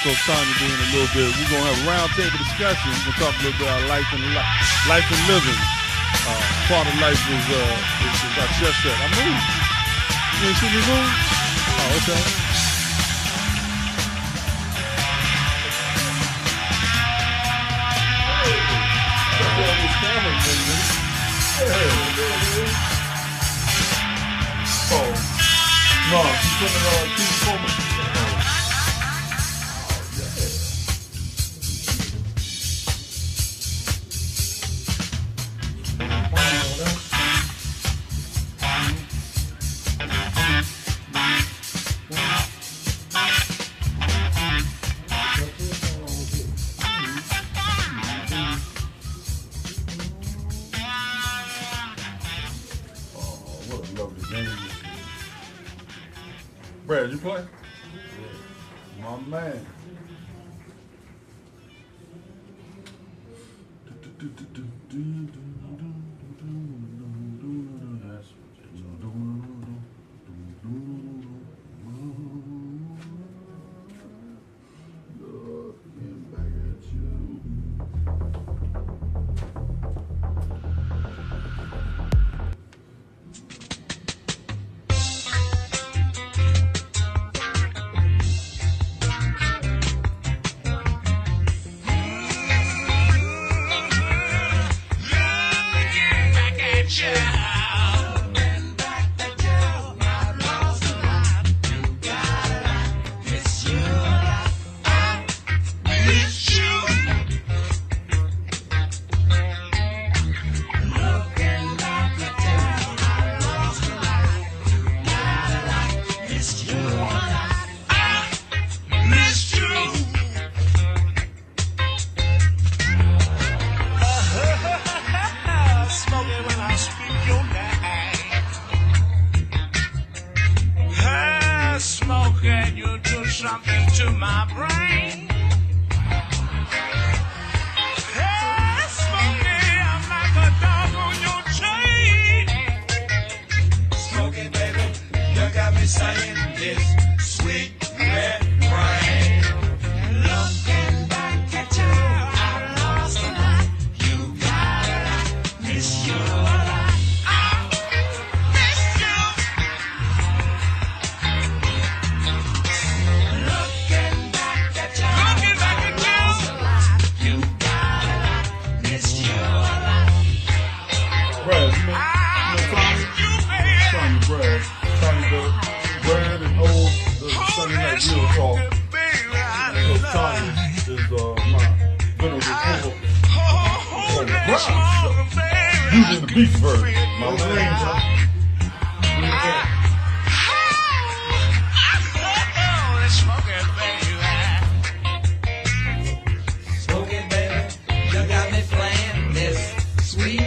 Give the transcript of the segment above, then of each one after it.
Coach Tonya doing a little bit. We're gonna have a roundtable discussion. We're gonna talk a little bit about life and living. Part of life is our chest set. I moved. You ain't see me move? Oh, okay. Oh, no, she's putting TV for me. Brad, you play? Yeah. My man. Something to my brain. Hey, Smokey, I'm like a dog on your chain. Smokey, baby, you got me saying this sweet red rain. Looking back at you, I lost a lot. You got a lot, miss you a lot. Brad and old Sunday Night Real Talk. Coach Tonya is my venerable on the ground. Using the beach version. My man. Smoking, baby, you got me playing this sweet.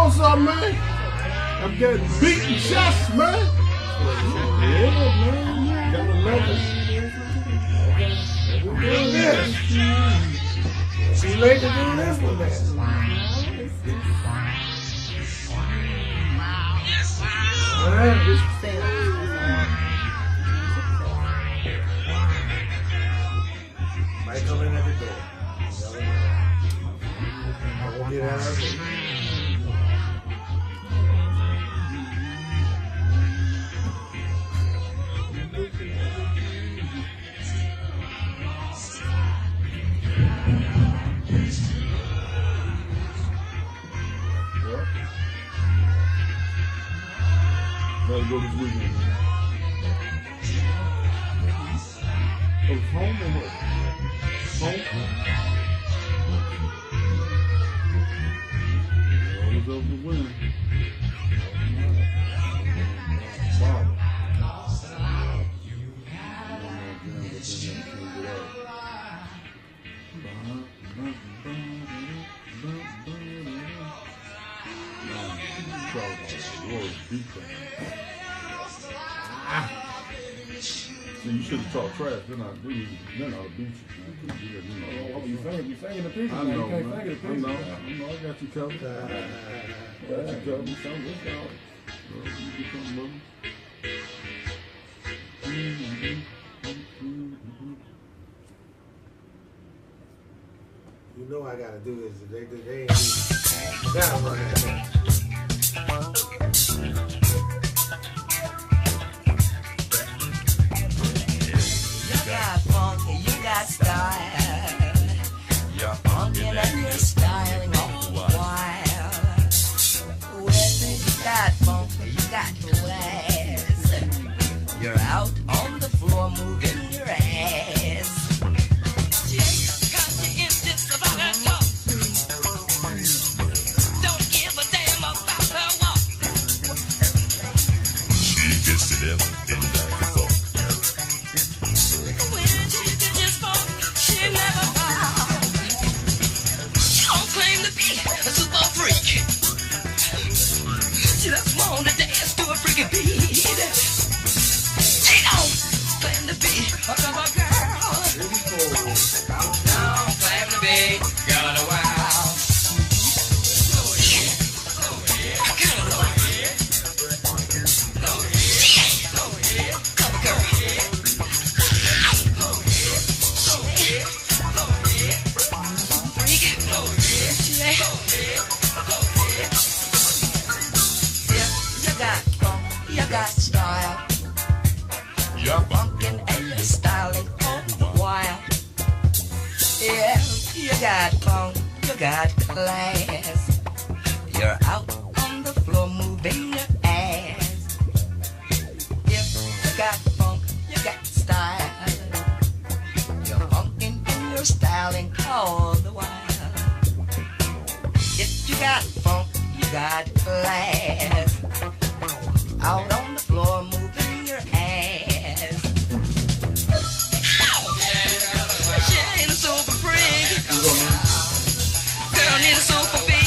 What's up, man? I'm getting beaten shots, man. Yeah, man. Gotta love it. We're doing this. Too late to do this one, man. All right, just stay might come in at the door. I won't get out of it. Gotta go this weekend. Oh, it's home or what? Home? Always up to win. Wow. So you shouldn't talk trash. They're not beat you, man. Oh, you singing the picture. I know, You can't man. sing the I picture. know. I got you covered. Got you covered. Something this out. You get something with You know I gotta do this. They ain't do that right. You got funky, you got style. You're funky and you're styling all the while. Well, you got funky, you got class. You're out on the floor moving your ass. You're out on the floor moving your ass. If you got funk, you got style. You're funkin' and you're styling all the while. If you got funk, you got class. Out on the floor moving your ass. She ain't a super freak. Girl need a super beat.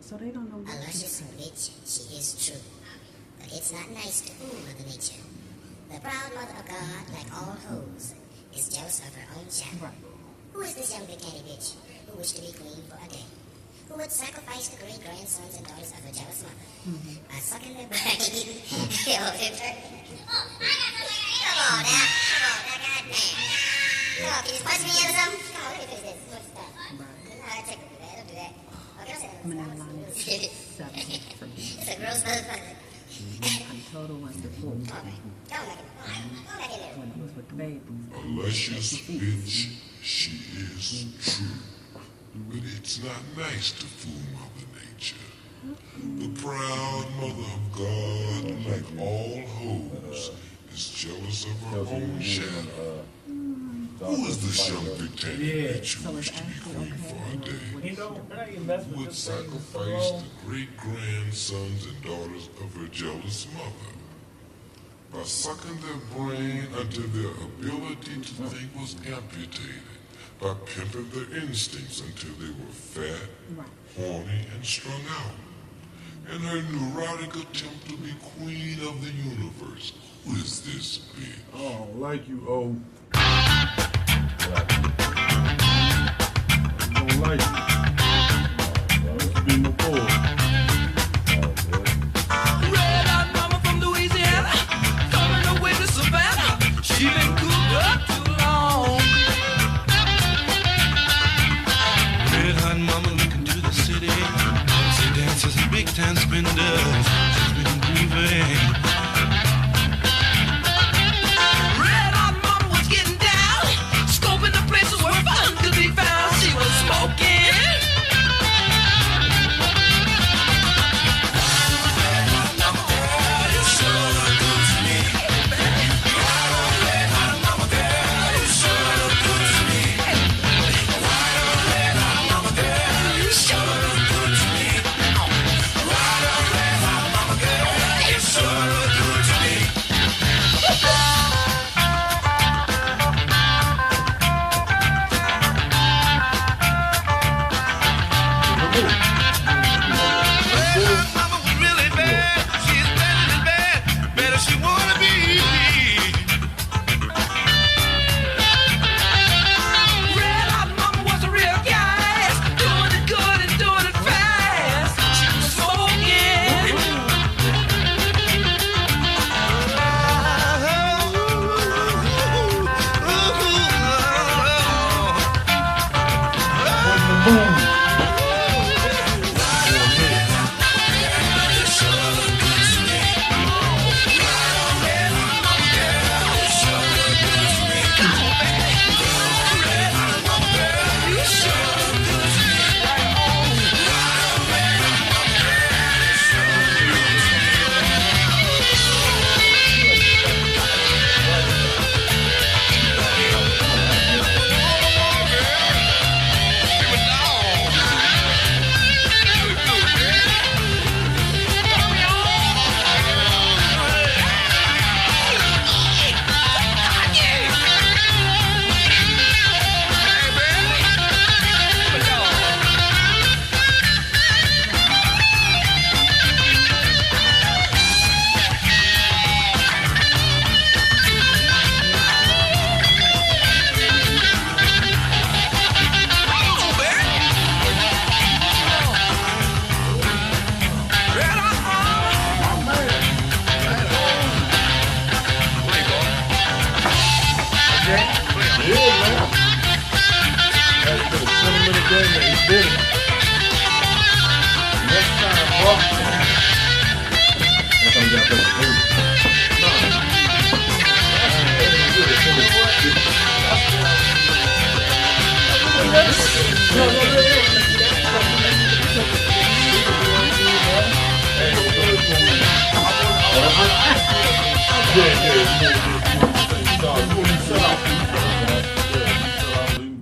So they don't know A what luscious bitch, she is true. But it's not nice to fool Mother Nature. The proud mother of God, like all hoes, is jealous of her own child. Right. Who is this young big catty bitch who wished to be queen for a day? Who would sacrifice the great grandsons and daughters of her jealous mother by sucking their brain? Come on now, goddamn. Come on, can you punch me in or something? Come on, let me finish this. What's the stuff? You know how to take it, man. Don't do that. Okay, don't say that. I'm an outline of 17 for me. It's a gross motherfucker. I'm total wonderful. Go back in there. When I was with the babies. A luscious bitch, she is true. But it's not nice to fool Mother Nature. The proud mother of God, like all hoes, is jealous of her own child. Who is this young big teddy bitch who So wished it's to be actually queen okay. for a day? He don't mess Who with would this thing sacrifice alone. the great grandsons and daughters of her jealous mother by sucking their brain until their ability to think was amputated, by pimping their instincts until they were fat, horny, and strung out. In her neurotic attempt to be queen of the universe, who is this bitch? Oh, like you, oh. You don't like it. Let's be my boy. Red-eyed mama from Louisiana, coming away to Savannah. She been cooped up too long. Red-hot mama looking to the city. She dances and big time spenders. She's been grieving. Red-hot mama was getting down, scoping the places where fun could be found. She was smoking.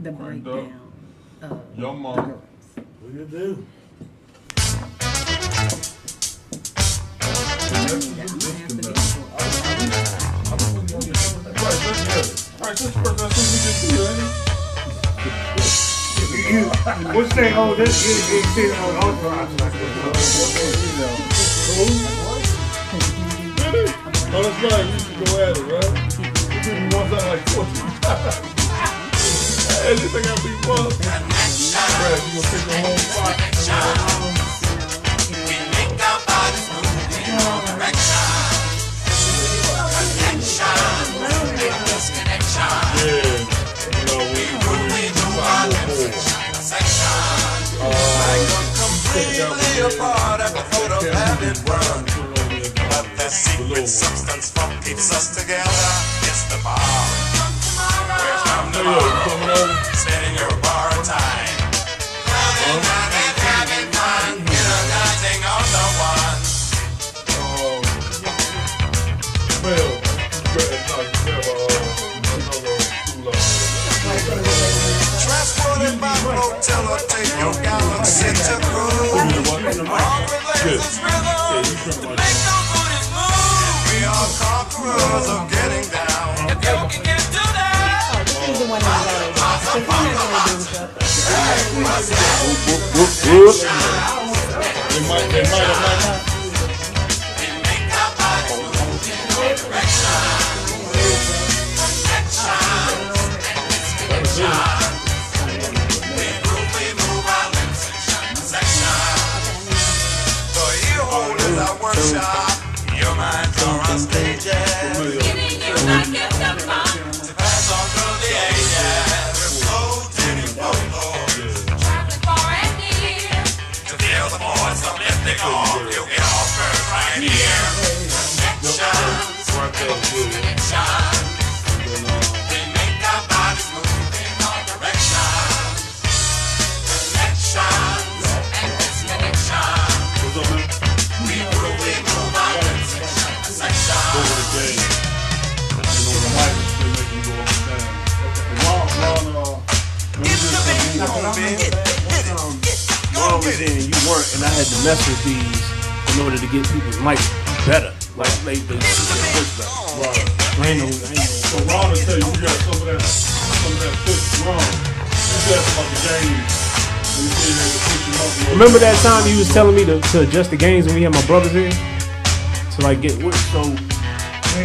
The breakdown of Your mom. girls. What do you do? Alright, let's first, that's what we just do, ain't it? What's that? Oh, this is sitting on entourage like this. Really? Oh, that's right. You should go at it, right? You want something like 14. Hey, this thing got big fun. Brad, you gonna take the whole spot. We make our bodies move in all directions. Connection. Yeah. You know, we find more. Completely apart at the foot of heaven run. But the secret substance funk keeps us together. It's the bar. Where's from the bar? Spending your bar time. Having fun. Energizing on the one. Well, transported by motel or take your galaxy to cruise. All relations rhythm to make no booties move. We are conquerors of getting down. If you can get to that, He's the one that got it. So he's not gonna do stuff. they might not. we make our bodies move in all directions. We move our limbs in section. The ear hole is our workshop. Your minds are on stages. Giving you like it's the fun. To pass on through the ages. We're floating Traveling far and near. to feel the voice of lifting off. You get off first right here. Connections. We make our bodies move in all directions. Connections and disconnections. What's up, man? We move our limbs in section. Go to the game. You know, the mic is still making you go up and down. Ron was in, you weren't, and I had to mess with these in order to get people's mics better. Like they Right. I ain't know. So Ron will tell you, we got some of that pitch wrong. He said about the game. And he said they push him up a little. remember that time you was telling me to adjust the gains when we had my brothers here? To like get so We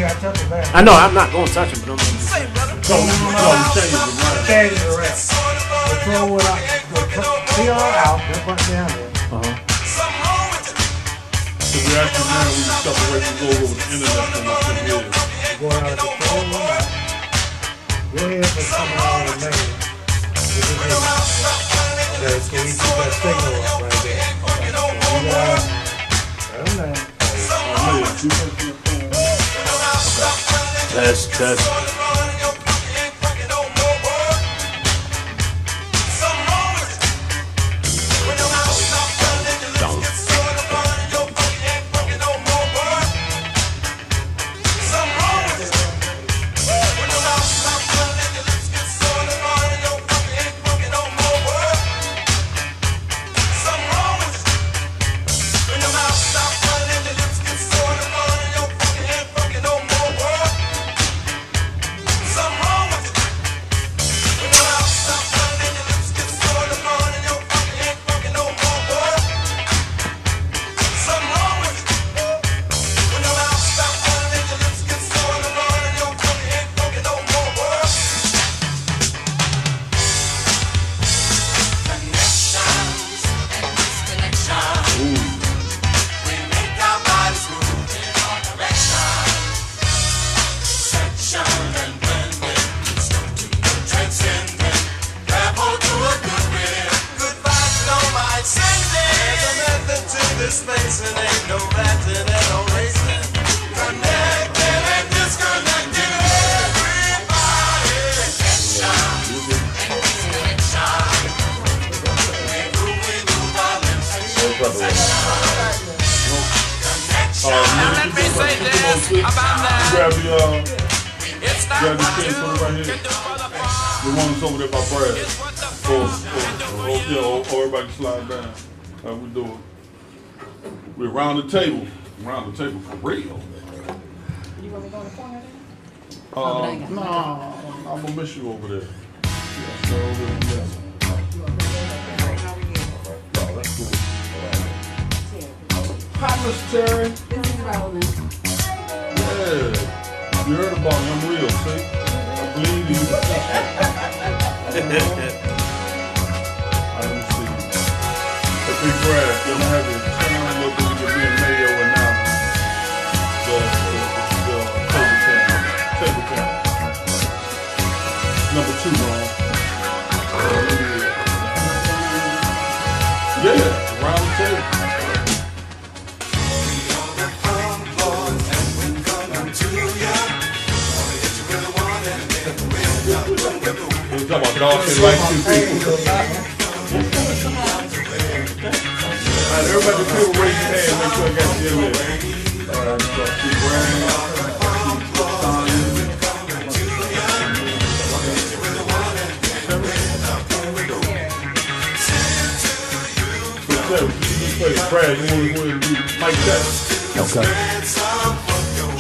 got to touch it back. I know I'm not gonna touch them, but I'm just So we change it, right? Change the rest. Throw it out. PR out. That's what's down there. So we actually now we separate and go over the internet from the shit is. Going out of control. We're here for coming on the main. Okay, so we keep that signal up right there. that's Grab the shit, put it right here. The one that's over there by Brad. Or everybody slide down. How we do it? We're around the table. Around the table for real. You want me to go in the corner then? No, I'm gonna miss you over there. Yeah, so over there. Mr. Terry. This is Roland. Yeah. You heard about me. I'm real, see? I believe you. Let me see. That big Brad, I'm gonna have to turn on a little bit to get me and Mayo and now. The table count. Number 2, Ron. Yeah, around the table. We're talking about dolphin like 2 people. Alright, everybody feel raise your hand, make sure I got you in there. Alright, so keep wearing Brad, you want to do Mike check? Okay.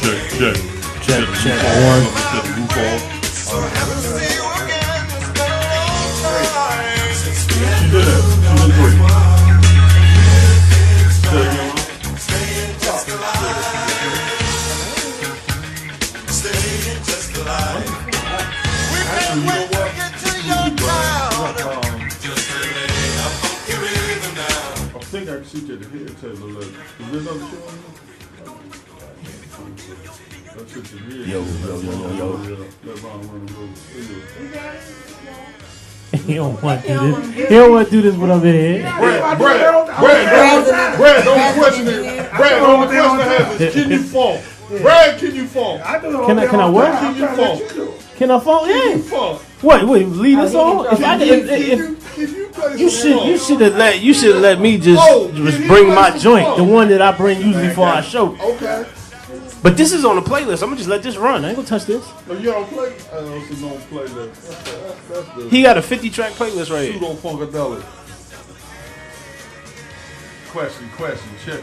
Check. Check. Set the roof off. She did it. She did great. Actually, you know what? I think I can see to the head table. Is there another show on here? That's it to the head. Yo. Let Ron run the road. He don't want to do this. He don't want to do this when I'm in here. Brad, don't question it. Brad, don't question it. Can you fall? Brad, can you fall? Can I what? Can you fall? Can I fall? Can Yeah. you fall? Wait, lead us on. You should have let me just bring my joint, the one that I bring usually for our show. Okay. But this is on the playlist. I'm gonna just let this run. I ain't gonna touch this. No, you don't play? I also don't play that. That's the He got a 50-track playlist right here. pseudo funkadelic. Question. Check.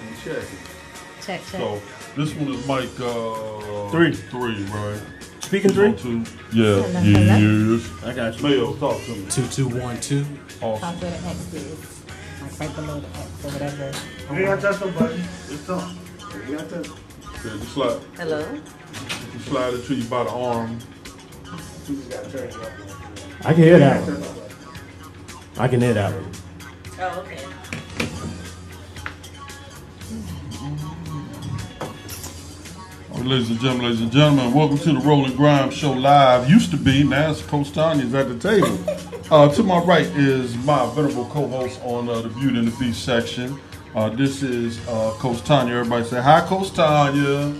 Check. So this one is Mike 3, right? Speaking 3. 2. Yeah. I got you. Mayo, talk to me. 2212. Awesome. Talk where the X is. Like right below the X or whatever. You ain't got to touch nobody. It's on. You got to touch. Yeah, just slide. Hello? You slide it to you by the arm. You just got to turn it up. I can hear that one. I can hear that one. Oh, okay. Ladies and gentlemen, welcome to the Roland Grimes Show live. Used to be, now it's Coach Tonya's at the table. To my right is my venerable co-host on the Beauty and the Beast section. This is Coach Tonya. Everybody say, hi, Coach Tonya.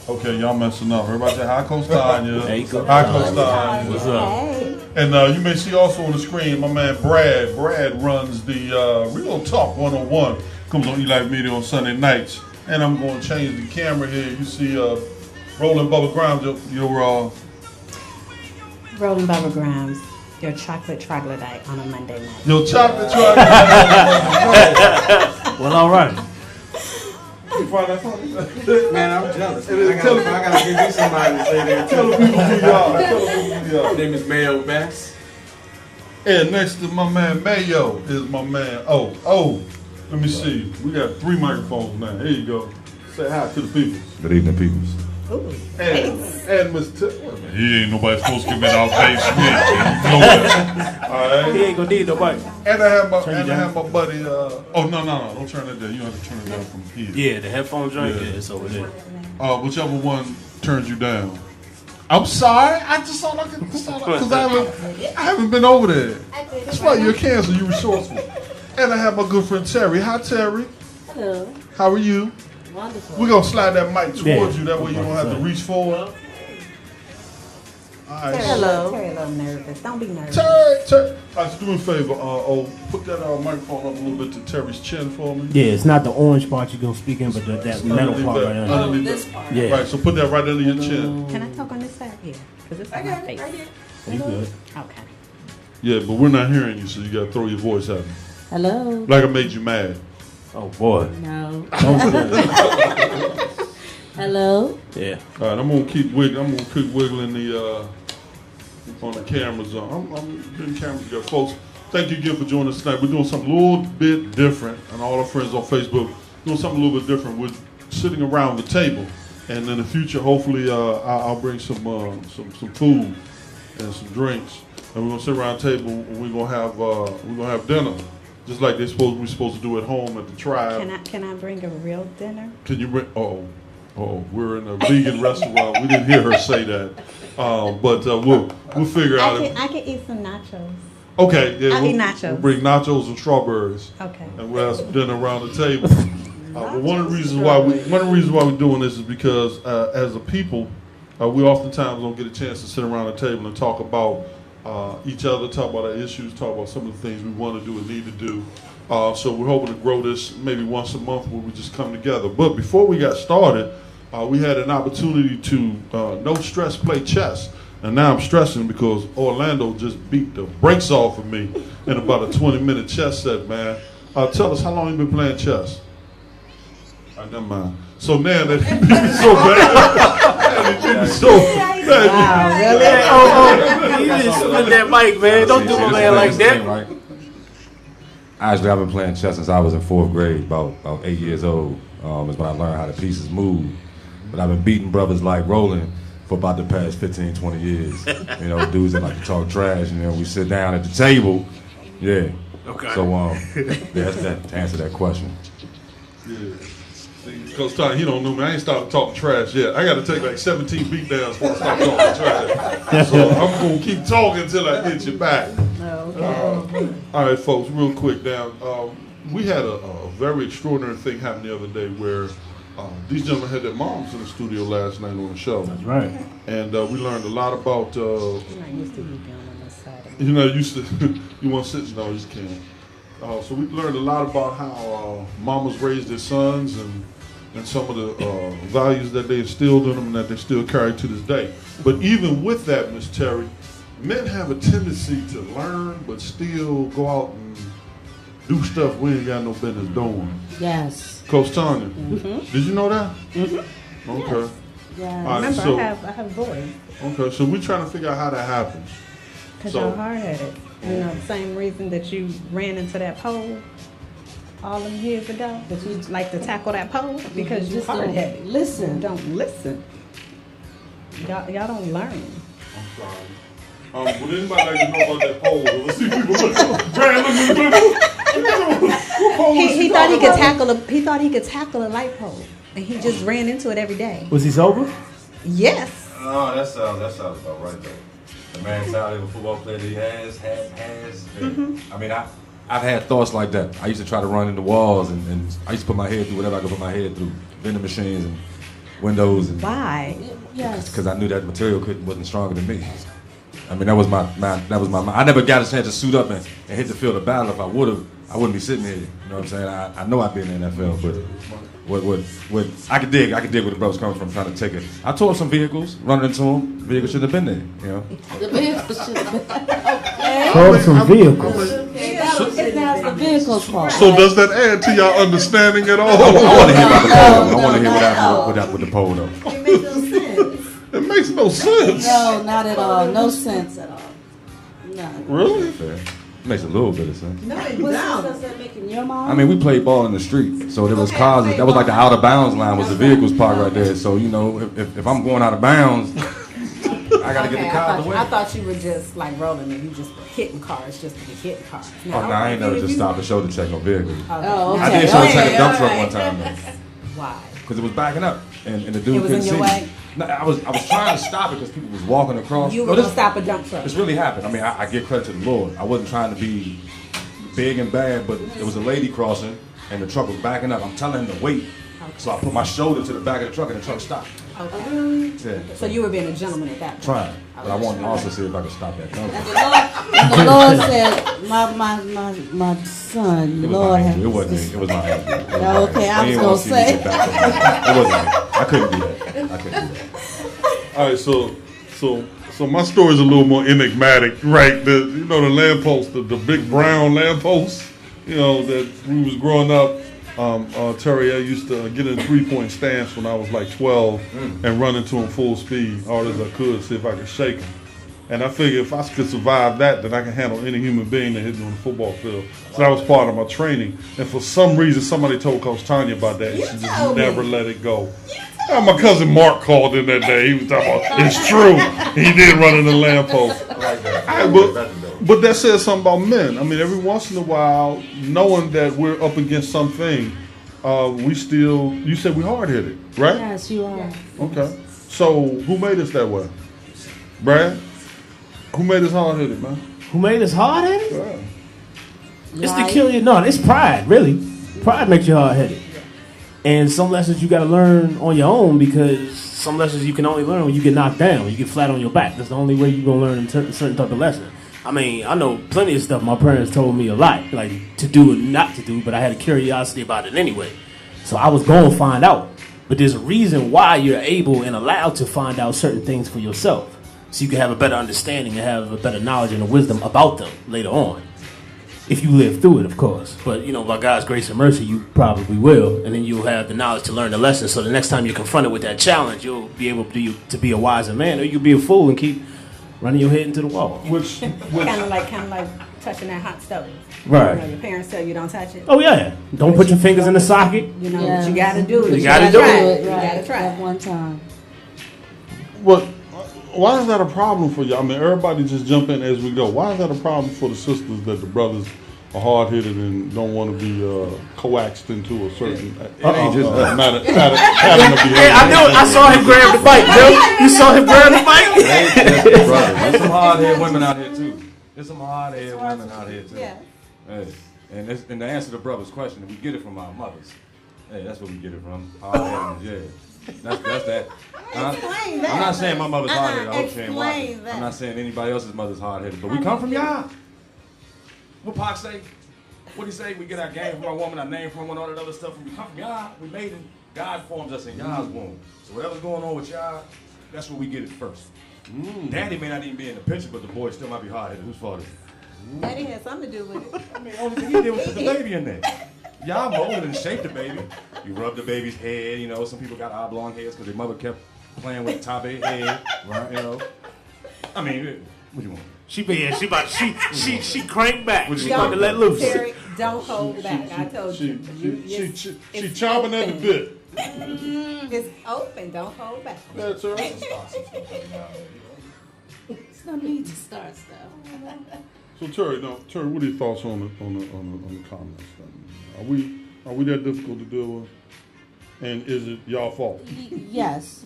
Okay, y'all messing up. Everybody say, hi, Coach Tonya. Hey, Coach Hi, Coach Tonya. What's up? And you may see also on the screen, my man Brad. Brad runs the Real Talk 101. Comes on Eli Media on Sunday nights. And I'm going to change the camera here. You see Roland Bubba Grimes, your Rolling Bubba Grimes, your chocolate troglodyte on a Monday night. your chocolate troglodyte. Well, all right. You find that funny? Man, I'm jealous. I gotta give you somebody to say that. Tell the people who you are. My name is Mayo Bass. And next to my man Mayo is my man let me see. We got 3 microphones now. Here you go. Say hi to the people. Good evening, peoples. Ooh, And Mr. He ain't nobody supposed to come in our face. You know that. All right. He ain't gonna need nobody. And I have my buddy. No, don't turn it down. You have to turn it down from here. Yeah, the headphone joint. Yeah. Yeah, it's over there. Whichever one turns you down. I'm sorry. I just saw because I haven't been over there. That's why you're cancer. You're resourceful. And I have my good friend Terry. Hi, Terry. hello. How are you? Wonderful. We're gonna slide that mic towards you. That way you I'm don't about have to to reach forward. All right. Hello. Terry a little nervous. Don't be nervous. Terry. Let's do me a favor. Put that microphone up a little bit to Terry's chin for me. Yeah, it's not the orange part you're gonna speak in, but that metal part right there. Underneath that. Yeah. Right. So put that right under your chin. Can I talk on this side? Yeah. Because it's on my face. You good? Okay. Yeah, but we're not hearing you, so you gotta throw your voice at me. Hello. Like I made you mad. Oh boy. No. Don't do that. Hello. Yeah. All right, I'm gonna keep wiggling the on the cameras on. I'm getting cameras together, folks. Thank you again for joining us tonight. We're doing something a little bit different, and all our friends on Facebook. doing something a little bit different. We're sitting around the table, and in the future, hopefully, I'll bring some food and some drinks, and we're gonna sit around the table. And we're gonna have dinner, just like we're supposed to do at home at the tribe. Can I bring a real dinner? Can you bring? Oh, we're in a vegan restaurant. We didn't hear her say that, but we'll figure out. I can eat some nachos. Okay, yeah, I'll eat nachos. We'll bring nachos and strawberries. Okay. And we'll have some dinner around the table. But one of the reasons why we're doing this is because as a people, we oftentimes don't get a chance to sit around the table and talk about each other, talk about our issues, talk about some of the things we want to do and need to do. So we're hoping to grow this maybe once a month where we just come together. But before we got started, we had an opportunity to no stress play chess. And now I'm stressing because Orlando just beat the brakes off of me in about a 20-minute chess set, man. Tell us, how long you been playing chess? All right, never mind. So now that he beat me so bad, Wow, really? You just split that mic, man. Don't do my man like that. Right? Actually, I've been playing chess since I was in 4th grade, about 8 years old. Is when I learned how the pieces move. But I've been beating brothers like Roland for about the past 15, 20 years. You know, dudes that like to talk trash, and then we sit down at the table. Yeah. Okay. So, that's that, to answer that question. Yeah. Coach Tonya, he don't know me. I ain't started talking trash yet. I got to take like 17 beatdowns before I start talking trash. So I'm going to keep talking until I get you back. Okay. All right, folks, real quick now. We had a very extraordinary thing happen the other day where these gentlemen had their moms in the studio last night on the show. That's right. And we learned a lot about... You're not used to me being on this side of me. You're not used to... You want to sit? No, you can't. So we learned a lot about how mamas raised their sons and some of the values that they instilled in them and that they still carry to this day. But even with that, Miss Terry, men have a tendency to learn but still go out and do stuff we ain't got no business doing. Yes. Coach Tonya, Mm-hmm. did you know that? Mm-hmm. Okay. Yeah. Right, Remember, so- I have boys. Okay, so we're trying to figure out how that happens. Because So- you're hard-headed. You know, the same reason that you ran into that pole all them years ago, that you like to tackle that pole, because you're hard-headed. Listen. Don't listen. Y'all don't learn. I'm sorry. Would anybody like to know about that pole? Let's see people He thought he could tackle he thought he could tackle a light pole, and he just ran into it every day. Was he sober? Yes. Oh, that sounds about right though. The mentality of a football player that he has. I mean, I've had thoughts like that. I used to try to run into walls, and I used to put my head through whatever I could put my head through, vending machines and windows. And Why? Yes. because I knew that material wasn't stronger than me. I mean, that was my I never got a chance to suit up and hit the field of battle. If I would have, I wouldn't be sitting here. You know what I'm saying? I know I'd be in the NFL, but what I could dig where the brothers coming from, trying to take it. I tore up some vehicles, running into them. Vehicles shouldn't have been there. You know. The vehicle should have been. Okay. Tore some vehicles. It's now the vehicle's fault. So does that add to your understanding at all? I want to hear about the pole. I want to hear what happened with the pole though. It makes no sense. It makes no sense. No, not at all. No sense at all. None. Really? Fair. It makes a little bit of sense. No, it does that make in your mom? I mean, we played ball in the street, so there was cars. That was like the out of bounds line was the vehicles parked right there. So you know, if I'm going out of bounds, I gotta get the car out of the way. I thought you were just like rolling and you just were hitting cars just to be hitting cars. Oh, no, I ain't never just stopped to show to check no vehicles. Oh, okay. I did show to check a dump truck All one right. time though, Why? because it was backing up, and the dude It was couldn't in see your me. way? No, I was trying to stop it because people was walking across. You No, were this- gonna stop a dump truck. This really happened. I mean, I give credit to the Lord. I wasn't trying to be big and bad, but there was a lady crossing, and the truck was backing up. I'm telling him to wait. So I put my shoulder to the back of the truck, and the truck stopped. Okay. Yeah, So you were being a gentleman at that point. trying. But I wanted to also see if I could stop that dump And truck. the Lord said, my son, It was Lord my have angel. It wasn't me. It was my angel. It was my Okay, angel. I He was didn't gonna want to see me say. get back up. It wasn't me. I couldn't do that. I couldn't do that. All right, so my story is a little more enigmatic, right? The lamppost, the big brown lamppost, that we was growing up. Terry, I used to get in 3-point stance when I was like 12 and run into him full speed, hard as I could, see if I could shake him. And I figure if I could survive that, then I can handle any human being that hit me on the football field. So that was part of my training. And for some reason, somebody told Coach Tonya about that, and she just never let it go. My cousin Mark called in that day. He was talking about, it's true. He did run in the lamppost. But that says something about men. I mean, every once in a while, knowing that we're up against something, we still, you said we're hard-headed, right? Yes, you are. Okay. So who made us that way? Brad? Who made us hard-headed, man? Who made us hard-headed? Yeah. It's to kill you. No, it's pride, really. Pride makes you hard-headed. And some lessons you got to learn on your own, because some lessons you can only learn when you get knocked down, when you get flat on your back. That's the only way you're going to learn a certain type of lesson. I mean, I know plenty of stuff my parents told me a lot, like to do and not to do, but I had a curiosity about it anyway. So I was going to find out. But there's a reason why you're able and allowed to find out certain things for yourself, so you can have a better understanding and have a better knowledge and a wisdom about them later on. If you live through it, of course. But, you know, by God's grace and mercy, you probably will. And then you'll have the knowledge to learn the lesson. So the next time you're confronted with that challenge, you'll be able to be a wiser man. Or you'll be a fool and keep running your head into the wall. Which kind of like touching that hot stove. Right. You know, your parents tell you don't touch it. Oh, yeah. Don't put your fingers in the socket. You know, but you got to do it. You got to do it. You got to try at one time. Well, why is that a problem for you? I mean, everybody just jump in as we go. Why is that a problem for the sisters that the brothers are hard-headed and don't want to be coaxed into a certain pattern of behavior? I saw him grab the mic, Bill. You saw him grab the mic? There's some hard-headed women out here, too. There's some hard-headed women out here, too. Yeah. Hey. And to answer the brother's question, we get it from our mothers. Hey, that's where we get it from. Hard-headed, yeah. That's that. I'm not saying my mother's hard-headed. I hope she ain't watching. I'm not saying anybody else's mother's hard-headed. But we come from y'all. What Pac say? What he say? We get our game from our woman, our name from one, all that other stuff. When we come from y'all, we made it. God forms us in y'all's womb. So whatever's going on with y'all, that's where we get it first. Daddy may not even be in the picture, but the boy still might be hard-headed. Whose fault is it? Daddy had something to do with it. I mean, only thing he did was put the baby in there. Y'all molded and shaped the baby. You rub the baby's head. You know, some people got oblong heads because their mother kept playing with the top of their head. Right. You know. I mean, what do you want? She cranked back. She about to let loose. Terry, don't hold back. I told you. She chomping at the bit. It's open. Don't hold back. That's right. It's no need to start stuff. So Terry, what are your thoughts on the comments? Are we that difficult to deal with? And is it y'all fault? Yes.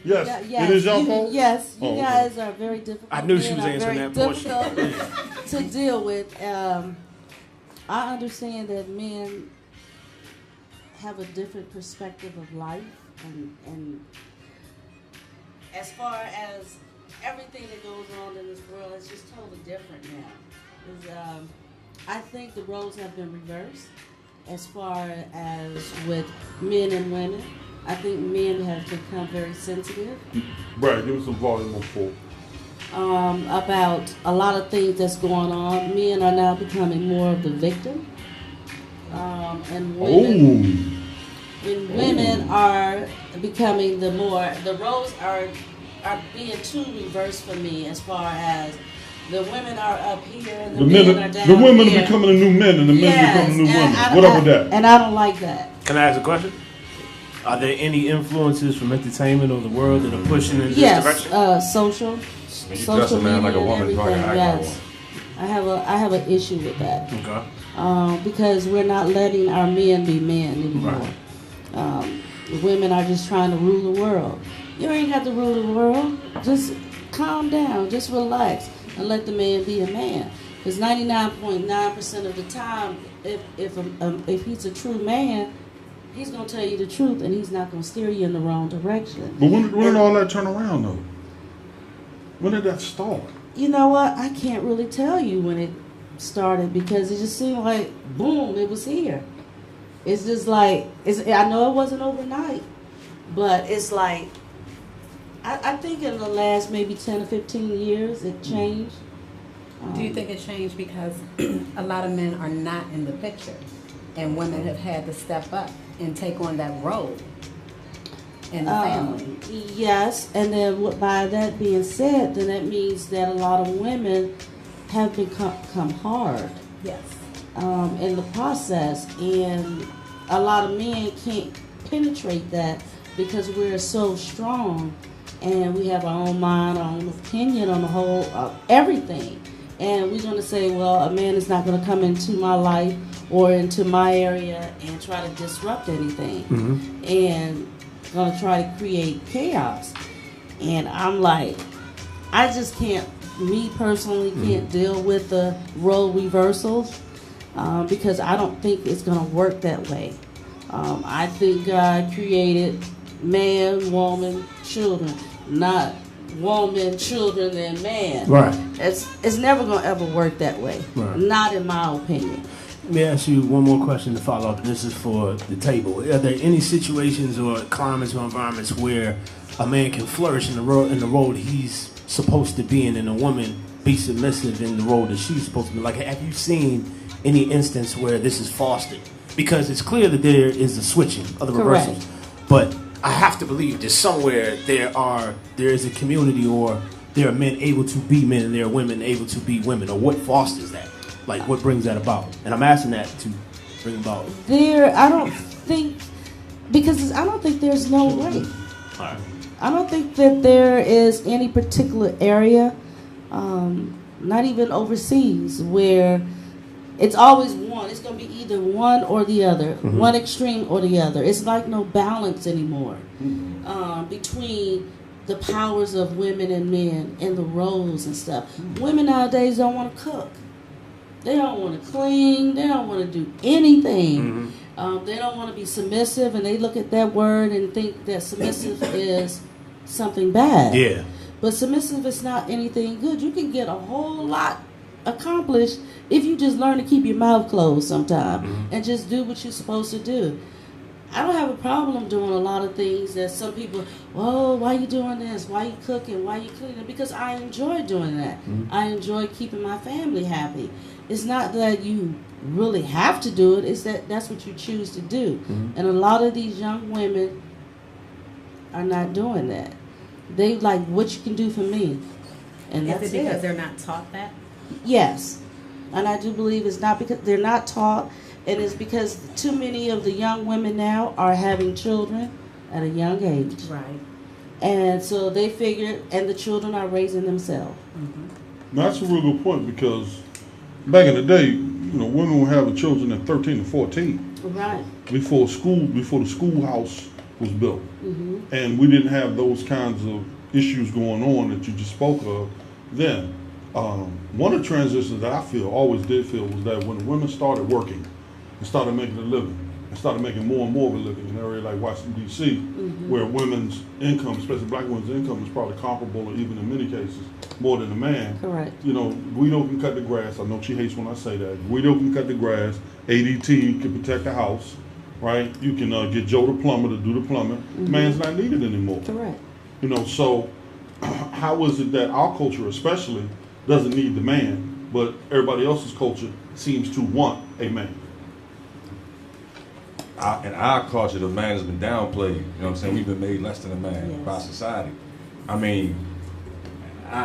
Yes. Yes. It is y'all fault? Yes. You guys are very difficult. I knew she was answering that portion. To deal with. I understand that men have a different perspective of life, and as far as everything that goes on in this world, it's just totally different now. I think the roles have been reversed as far as with men and women. I think men have become very sensitive. Right, give us some volume on 4. About a lot of things that's going on. Men are now becoming more of the victim. And women are becoming the roles are being too reversed for me, as far as the women are up here and the men are down. The women here. are becoming the new men and the men becoming the new women. What up with that? And I don't like that. Can I ask a question? Are there any influences from entertainment or the world that are pushing in this direction? Yes, social dress a man like a woman, everything. probably act Yes, like one. I have an issue with that. Okay. Because we're not letting our men be men anymore. Right. Women are just trying to rule the world. You ain't got to rule the world. Just calm down. Just relax and let the man be a man. Because 99.9% of the time, if he's a true man, he's going to tell you the truth, and he's not going to steer you in the wrong direction. But when did all that turn around, though? When did that start? You know what? I can't really tell you when it started, because it just seemed like, boom, it was here. It's just like, I know it wasn't overnight, but it's like, I think in the last maybe 10 or 15 years, it changed. Do you think it changed because a lot of men are not in the picture, and women have had to step up and take on that role? in the family. Yes, and then by that being said, then that means that a lot of women have become hard. Yes. In the process, and a lot of men can't penetrate that because we're so strong and we have our own mind, our own opinion on the whole everything, and we're going to say, well, a man is not going to come into my life or into my area and try to disrupt anything, and going to try to create chaos. And I'm like, I just can't, me personally, can't deal with the role reversals. Because I don't think it's going to work that way. I think God created man, woman, children, not woman, children, and man. Right. It's never going to ever work that way. Right. Not in my opinion. Let me ask you one more question to follow up. This is for the table. Are there any situations or climates or environments where a man can flourish in the role that he's supposed to be in, and a woman be submissive in the role that she's supposed to be? Like, have you seen any instance where this is fostered? Because it's clear that there is a switching of the reversals. But I have to believe that somewhere there is a community, or there are men able to be men and there are women able to be women. Or what fosters that? Like, what brings that about? And I'm asking that to bring about. I don't think there's no way. All right. I don't think that there is any particular area, not even overseas, where it's always one. It's going to be either one or the other, one extreme or the other. It's like no balance anymore between the powers of women and men and the roles and stuff. Women nowadays don't want to cook. They don't want to clean. They don't want to do anything. They don't want to be submissive, and they look at that word and think that submissive is something bad. Yeah. But submissive is not anything good. You can get a whole lot accomplished if you just learn to keep your mouth closed sometime and just do what you're supposed to do. I don't have a problem doing a lot of things that some people, oh, why you doing this? Why you cooking? Why you cleaning? Because I enjoy doing that. I enjoy keeping my family happy. It's not that you really have to do it. It's that that's what you choose to do. And a lot of these young women are not doing that. They like what you can do for me. And that's Is it because they're not taught that? Yes. And I do believe it's not because they're not taught, and it's because too many of the young women now are having children at a young age. Right. And so they figure, and the children are raising themselves. That's a real good point, because back in the day, women were having children at 13 and 14. Right. Before the schoolhouse was built. And we didn't have those kinds of issues going on that you just spoke of then. One of the transitions that I always did feel, was that when women started working and started making a living, and started making more and more of a living in an area like Washington, D.C., where women's income, especially black women's income, is probably comparable, or even in many cases, more than a man. Correct. Guido can cut the grass. I know she hates when I say that. Guido can cut the grass. ADT can protect the house, right? You can get Joe the plumber to do the plumbing. Man's not needed anymore. Correct. So how is it that our culture especially doesn't need the man, but everybody else's culture seems to want a man? In our culture, the man has been downplayed. You know what I'm saying? We've been made less than a man by society. I mean,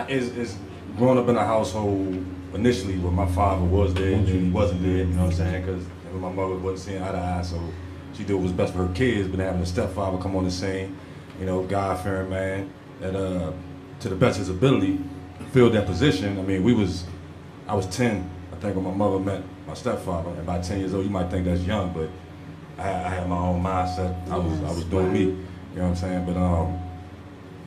it's growing up in a household initially where my father was there and Judy wasn't there. You know what I'm saying? Because my mother wasn't seeing eye to eye, so she did what was best for her kids. But having a stepfather come on the scene, God-fearing man that, to the best of his ability, filled that position. I mean, I was 10, I think, when my mother met my stepfather. And by 10 years old, you might think that's young, but I had my own mindset. I was doing me. You know what I'm saying? But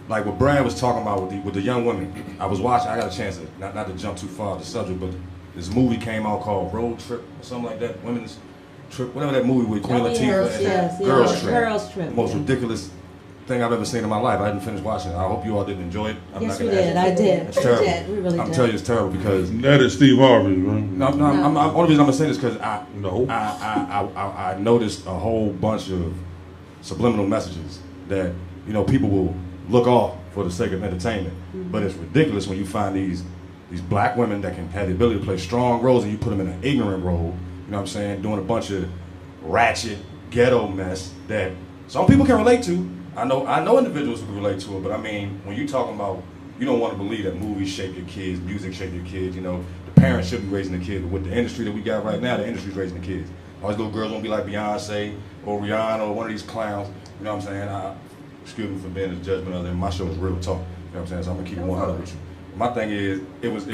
like what Brad was talking about with the young women, I was watching. I got a chance to not to jump too far off the subject, but this movie came out called Road Trip or something like that, Women's Trip, whatever that movie with Queen Latifah and Girls Trip. The most ridiculous thing I've ever seen in my life. I didn't finish watching it. I hope you all didn't enjoy it. Yes, we did. I did. It's terrible. We really did. I'm telling you, it's terrible because that is Steve Harvey, right? No. Only reason I'm gonna say this because I noticed a whole bunch of subliminal messages that people will look off for the sake of entertainment. But it's ridiculous when you find these black women that can have the ability to play strong roles, and you put them in an ignorant role. You know what I'm saying? Doing a bunch of ratchet ghetto mess that some people can relate to, I know individuals who can relate to it, but I mean, when you talking about, you don't want to believe that movies shape your kids, music shape your kids. You know, the parents should be raising the kids. But with the industry that we got right now, the industry's raising the kids. All these little girls won't be like Beyonce or Rihanna or one of these clowns. You know what I'm saying? Excuse me for being a judgment of them. My show is real talk. You know what I'm saying? So I'm gonna keep it 100 with you. My thing is,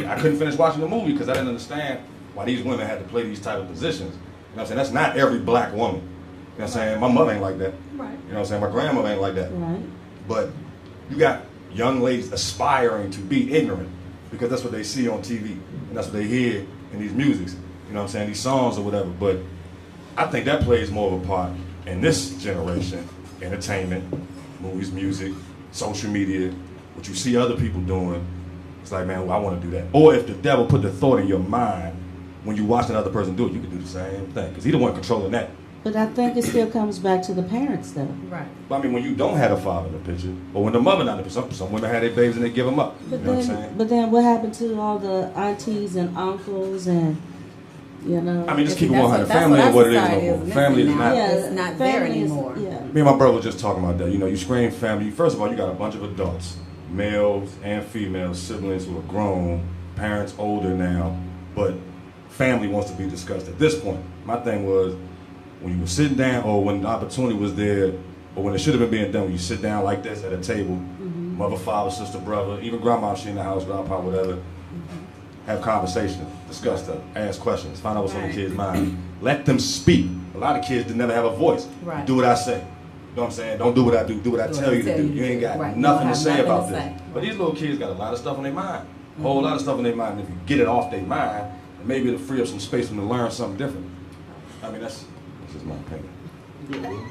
I couldn't finish watching the movie because I didn't understand why these women had to play these type of positions. You know what I'm saying? That's not every black woman. You know what I'm saying? My mother ain't like that. Right. You know what I'm saying? My grandmother ain't like that. Right. But you got young ladies aspiring to be ignorant because that's what they see on TV and that's what they hear in these musics. You know what I'm saying? These songs or whatever. But I think that plays more of a part in this generation. Entertainment, movies, music, social media, what you see other people doing. It's like, man, well, I want to do that. Or if the devil put the thought in your mind when you watch another person do it, you can do the same thing. Because he the one controlling that. But I think it still comes back to the parents, though. Right. But I mean, when you don't have a father in the picture, or when the mother not in the picture, some women have their babies and they give them up. But you know what I'm saying? But then what happened to all the aunties and uncles and, you know? I mean, just keep it 100. Family ain't what it is no more. Family is not. Yeah, It's not there family is- anymore. Yeah. Me and my brother were just talking about that. You know, you scream family. First of all, you got a bunch of adults, males and females, siblings who are grown, parents older now, but family wants to be discussed at this point. My thing was, when you were sitting down, or when the opportunity was there, or when it should have been being done, when you sit down like this at a table, mother, father, sister, brother, even grandma, she in the house, grandpa, whatever, have conversations, discuss stuff, ask questions, find out what's on the kid's mind. Let them speak. A lot of kids did never have a voice. Right. Do what I say. You know what I'm saying? Don't do what I do. Do what I tell you to do. You ain't got Right. You nothing don't to have say nothing about to this. say. But these little kids got a lot of stuff on their mind. A whole lot of stuff on their mind. And if you get it off their mind, maybe it'll free up some space for them to learn something different. I mean, that's just my opinion.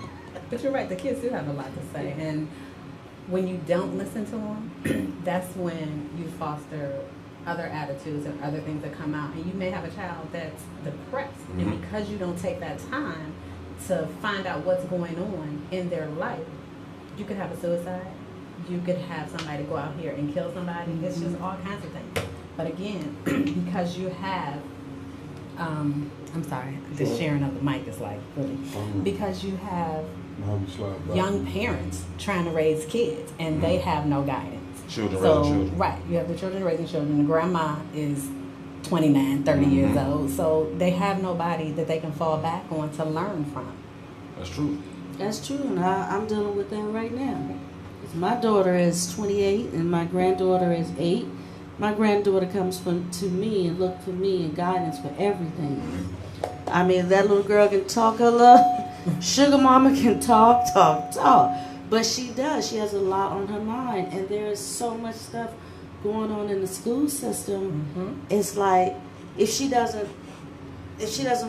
But you're right, the kids do have a lot to say. And when you don't listen to them, that's when you foster other attitudes and other things that come out. And you may have a child that's depressed. And because you don't take that time to find out what's going on in their life, you could have a suicide. You could have somebody go out here and kill somebody. It's just all kinds of things. But again, because you have, I'm sorry, the sharing of the mic is like really, because you have young parents trying to raise kids and they have no guidance. Children raising children. Right, you have the children raising children. The grandma is 29, 30 years old, so they have nobody that they can fall back on to learn from. That's true. That's true, and I'm dealing with that right now. My daughter is 28 and my granddaughter is 8. My granddaughter comes to me and look for me and guidance for everything. I mean, that little girl can talk her love. Sugar mama can talk. But she does. She has a lot on her mind. And there is so much stuff going on in the school system. It's like, if she doesn't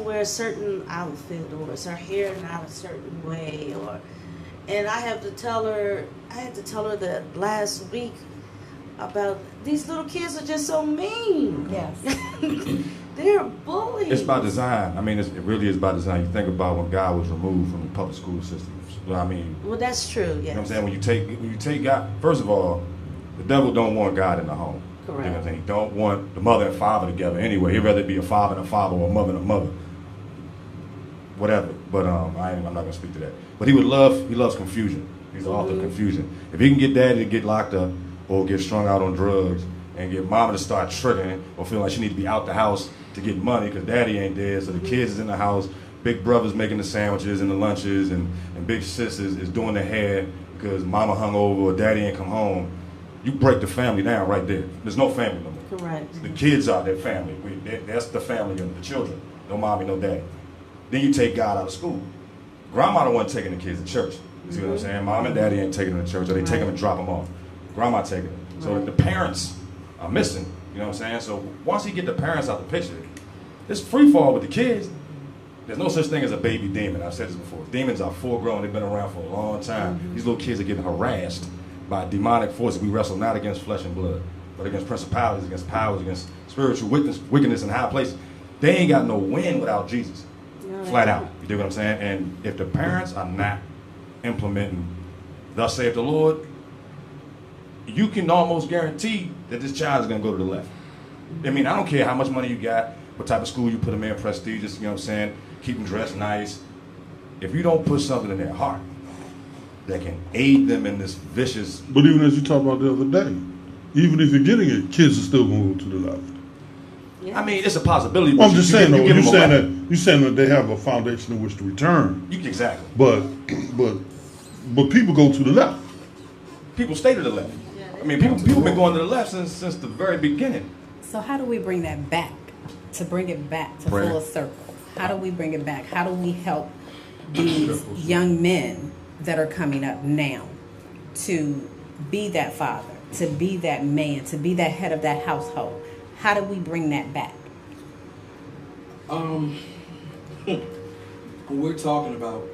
wear a certain outfit, or is her hair not a certain way, and I had to tell her that last week about these little kids are just so mean. Yes. They're bullies. It's by design. I mean, it really is by design. You think about when God was removed from the public school system. You know what I mean? Well, that's true, yes. You know what I'm saying? When you take God, first of all, the devil don't want God in the home. Correct. You know what I'm saying? He don't want the mother and father together anyway. He'd rather be a father and a father, or a mother and a mother. Whatever. But I'm not gonna speak to that. But he loves confusion. He's the author of confusion. If he can get daddy to get locked up or get strung out on drugs and get mama to start triggering or feeling like she need to be out the house to get money because daddy ain't there, so the kids is in the house, big brother's making the sandwiches and the lunches, and big sis is doing the hair because mama hung over or daddy ain't come home, you break the family down right there. There's no family no more. Correct. The kids are their family. That's the family of the children. No mommy, no daddy. Then you take God out of school. Grandma the one taking the kids to church. You see what I'm saying? Mom and daddy ain't taking them to church, or they take them and drop them off. Grandma taking them. So the parents are missing. You know what I'm saying? So once you get the parents out the picture, it's free fall with the kids. There's no such thing as a baby demon. I've said this before. Demons are full grown. They've been around for a long time. These little kids are getting harassed by demonic forces. We wrestle not against flesh and blood, but against principalities, against powers, against spiritual wickedness in high places. They ain't got no win without Jesus. Flat out. You dig what I'm saying? And if the parents are not implementing thus saith the Lord, you can almost guarantee that this child is going to go to the left. I mean, I don't care how much money you got, what type of school you put them in, prestigious, you know what I'm saying, keep them dressed nice. If you don't put something in their heart, that can aid them in this vicious. But even as you talked about the other day, even if you're getting it, kids are still going to go to the left. I mean, it's a possibility. Well, I'm just saying, though, you're saying that they have a foundation in which to return. Exactly. But people go to the left. People stay to the left. I mean, people been going to the left since the very beginning. So how do we bring that back? To bring it back to Prayer. full circle. How do we bring it back? How do we help these young men that are coming up now to be that father, to be that man, to be that head of that household? How do we bring that back? What we're talking about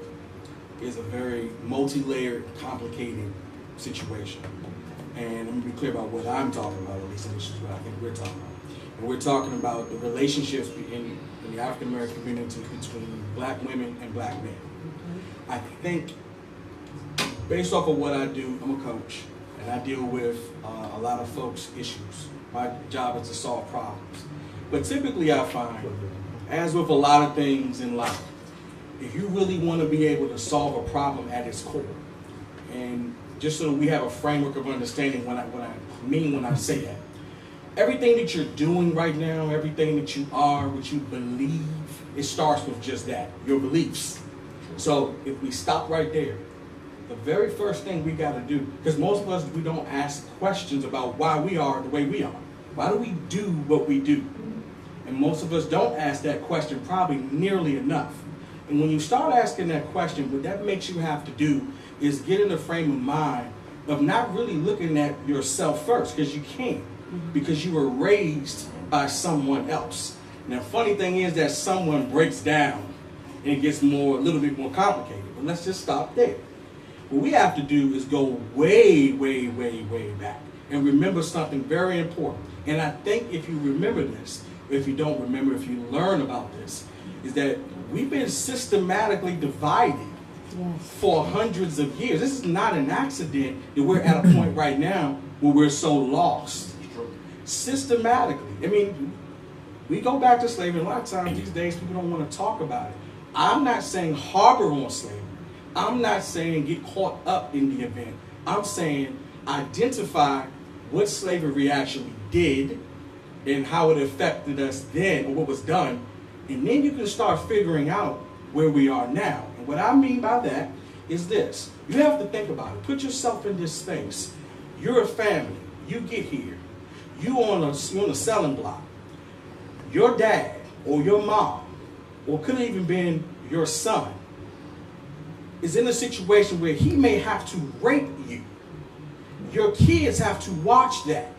is a very multi-layered, complicated situation. And let me be clear about what I'm talking about, at least, and this is what I think we're talking about. And we're talking about the relationships in the African American community between black women and black men. I think, based off of what I do, I'm a coach, and I deal with a lot of folks' issues. My job is to solve problems. But typically I find, as with a lot of things in life, if you really want to be able to solve a problem at its core, and just so we have a framework of understanding what I mean when I say that, everything that you're doing right now, everything that you are, what you believe, it starts with just that, your beliefs. So if we stop right there, the very first thing we got to do, because most of us, we don't ask questions about why we are the way we are. Why do we do what we do? And most of us don't ask that question probably nearly enough. And when you start asking that question, what that makes you have to do is get in the frame of mind of not really looking at yourself first, because you can't, because you were raised by someone else. Now, funny thing is that someone breaks down and it gets a little bit more complicated. But let's just stop there. What we have to do is go way, way, way, way back and remember something very important. And I think if you remember this, if you don't remember, if you learn about this, is that we've been systematically divided for hundreds of years. This is not an accident that we're at a point right now where we're so lost. Systematically. I mean, we go back to slavery. A lot of times these days people don't want to talk about it. I'm not saying harbor on slavery. I'm not saying get caught up in the event. I'm saying identify what slavery actually did and how it affected us then, or what was done, and then you can start figuring out where we are now. And what I mean by that is this. You have to think about it. Put yourself in this space. You're a family. You get here. You're on a selling block. Your dad or your mom, or could have even been your son, is in a situation where he may have to rape you. Your kids have to watch that.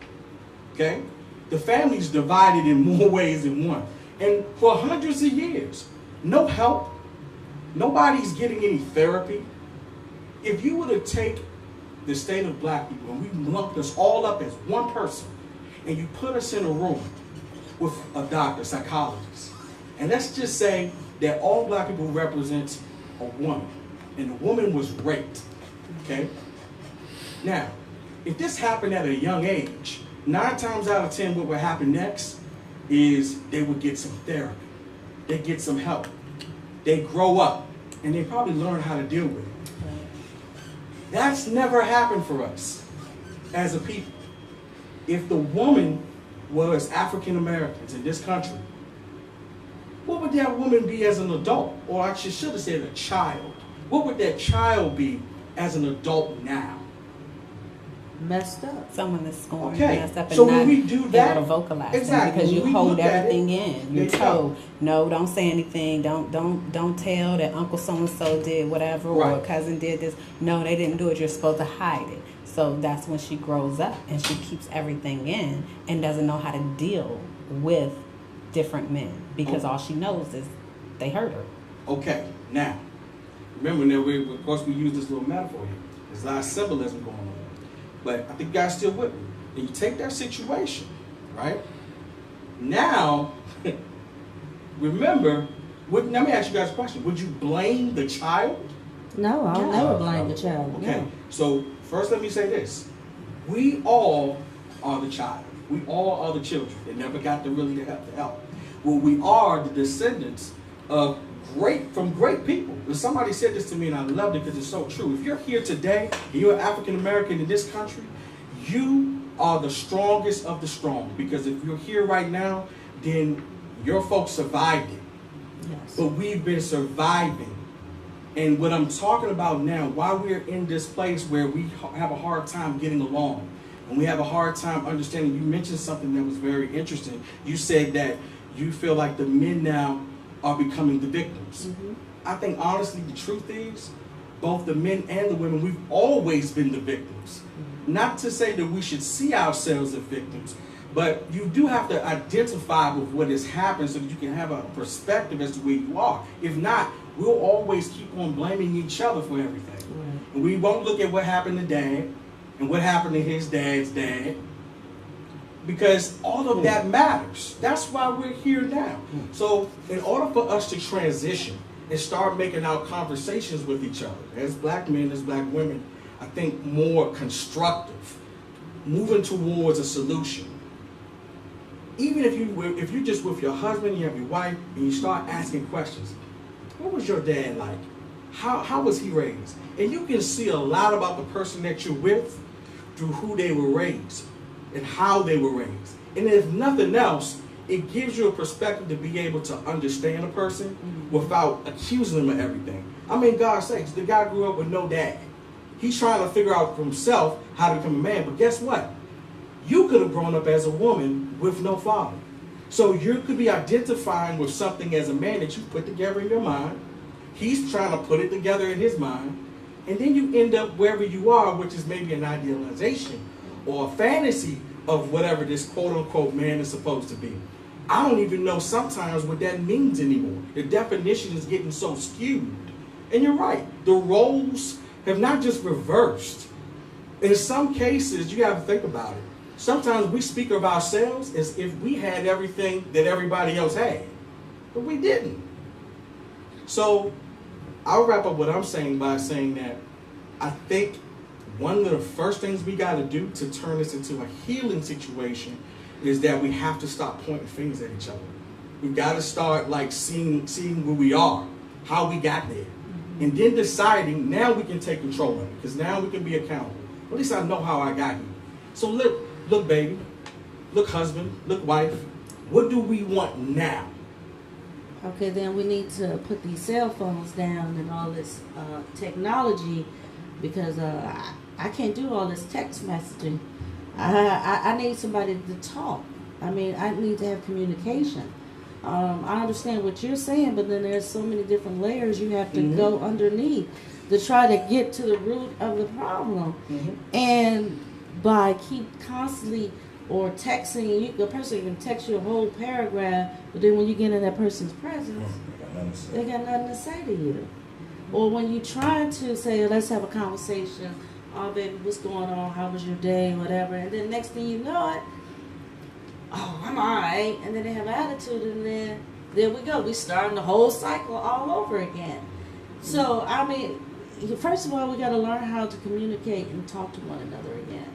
Okay? The family's divided in more ways than one. And for hundreds of years, no help. Nobody's getting any therapy. If you were to take the state of black people and we lumped us all up as one person, and you put us in a room with a doctor, psychologist, and let's just say that all black people represent a woman, and the woman was raped, okay? Now, if this happened at a young age, 9 times out of 10 what would happen next is they would get some therapy. They get some help. They grow up, and they probably learn how to deal with it. That's never happened for us as a people. If the woman was African Americans in this country, what would that woman be as an adult? Or I should have said a child. What would that child be as an adult now? Messed up. Someone that's going messed up and so not when we do that, able to vocalize exactly, because you when we hold look at everything it, in. You're there you told, go. no, don't say anything. Don't tell that Uncle so and so did whatever or Right. cousin did this. No, they didn't do it. You're supposed to hide it. So that's when she grows up and she keeps everything in and doesn't know how to deal with different men because all she knows is they hurt her. Okay, now, remember that of course we use this little metaphor here. There's a lot of symbolism going on. But I think you guys still with me. And you take that situation, right? Now, remember, let me ask you guys a question. Would you blame the child? No, I'll never blame the child. Okay, No. so first let me say this. We all are the child. We all are the children. They never got to really have the help. Well, we are the descendants of great people. And somebody said this to me, and I loved it because it's so true. If you're here today, and you're African American in this country, you are the strongest of the strong. Because if you're here right now, then your folks survived it. Yes. But we've been surviving. And what I'm talking about now, why we're in this place where we have a hard time getting along, and we have a hard time understanding. You mentioned something that was very interesting. You said that you feel like the men now are becoming the victims. Mm-hmm. I think honestly the truth is, both the men and the women, we've always been the victims. Mm-hmm. Not to say that we should see ourselves as victims, but you do have to identify with what has happened so that you can have a perspective as to where you are. If not, we'll always keep on blaming each other for everything. Right. And we won't look at what happened to Dad and what happened to his dad's dad, because all of that matters. That's why we're here now. So in order for us to transition and start making our conversations with each other, as black men, as black women, I think more constructive, moving towards a solution. Even if you're just with your husband, you have your wife, and you start asking questions. What was your dad like? How was he raised? And you can see a lot about the person that you're with through who they were raised and how they were raised. And if nothing else, it gives you a perspective to be able to understand a person without accusing them of everything. I mean, God's sakes, the guy grew up with no dad. He's trying to figure out for himself how to become a man. But guess what? You could have grown up as a woman with no father. So you could be identifying with something as a man that you put together in your mind. He's trying to put it together in his mind. And then you end up wherever you are, which is maybe an idealization or a fantasy of whatever this quote-unquote man is supposed to be. I don't even know sometimes what that means anymore. The definition is getting so skewed. And you're right. The roles have not just reversed. In some cases, you have to think about it. Sometimes we speak of ourselves as if we had everything that everybody else had, but we didn't. So I'll wrap up what I'm saying by saying that I think one of the first things we got to do to turn this into a healing situation is that we have to stop pointing fingers at each other. We've got to start like seeing where we are, how we got there, and then deciding now we can take control of it, because now we can be accountable. At least I know how I got here. So look, baby, look, husband, look, wife, what do we want now? Okay, then we need to put these cell phones down and all this technology, because I can't do all this text messaging. I need somebody to talk. I mean, I need to have communication. I understand what you're saying, but then there's so many different layers you have to go underneath to try to get to the root of the problem. And by constantly or texting, the person can text you a whole paragraph, but then when you get in that person's presence, they got nothing to say to you. Or when you try to say, let's have a conversation, oh baby, what's going on, how was your day, whatever, and then next thing you know it, oh, I'm all right, and then they have attitude, and then there we go, we starting the whole cycle all over again. So, I mean, first of all, we got to learn how to communicate and talk to one another again.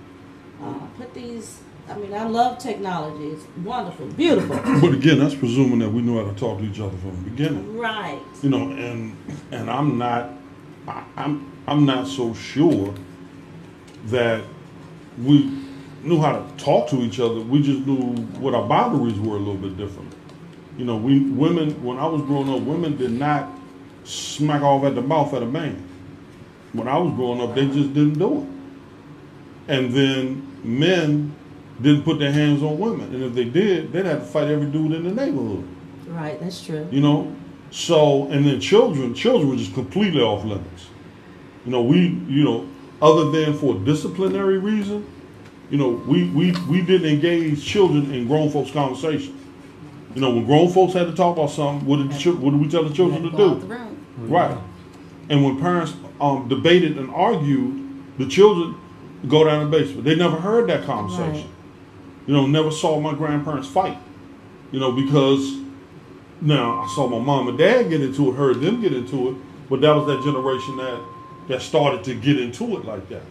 I love technology. It's wonderful, beautiful. But again, that's presuming that we know how to talk to each other from the beginning. Right. You know, and I'm not so sure that we knew how to talk to each other. We just knew what our boundaries were a little bit different. You know, women, when I was growing up, women did not smack off at the mouth at a man. When I was growing up, they just didn't do it. And then men didn't put their hands on women. And if they did, they'd have to fight every dude in the neighborhood. Right, that's true. You know? So, and then children were just completely off limits. You know, other than for a disciplinary reason, you know, we didn't engage children in grown folks' conversation. You know, when grown folks had to talk about something, what did we tell the children to do? Right. And when parents debated and argued, the children go down the basement. They never heard that conversation. Right. You know, never saw my grandparents fight. You know, because now I saw my mom and dad get into it, heard them get into it, but that was that generation that started to get into it like that.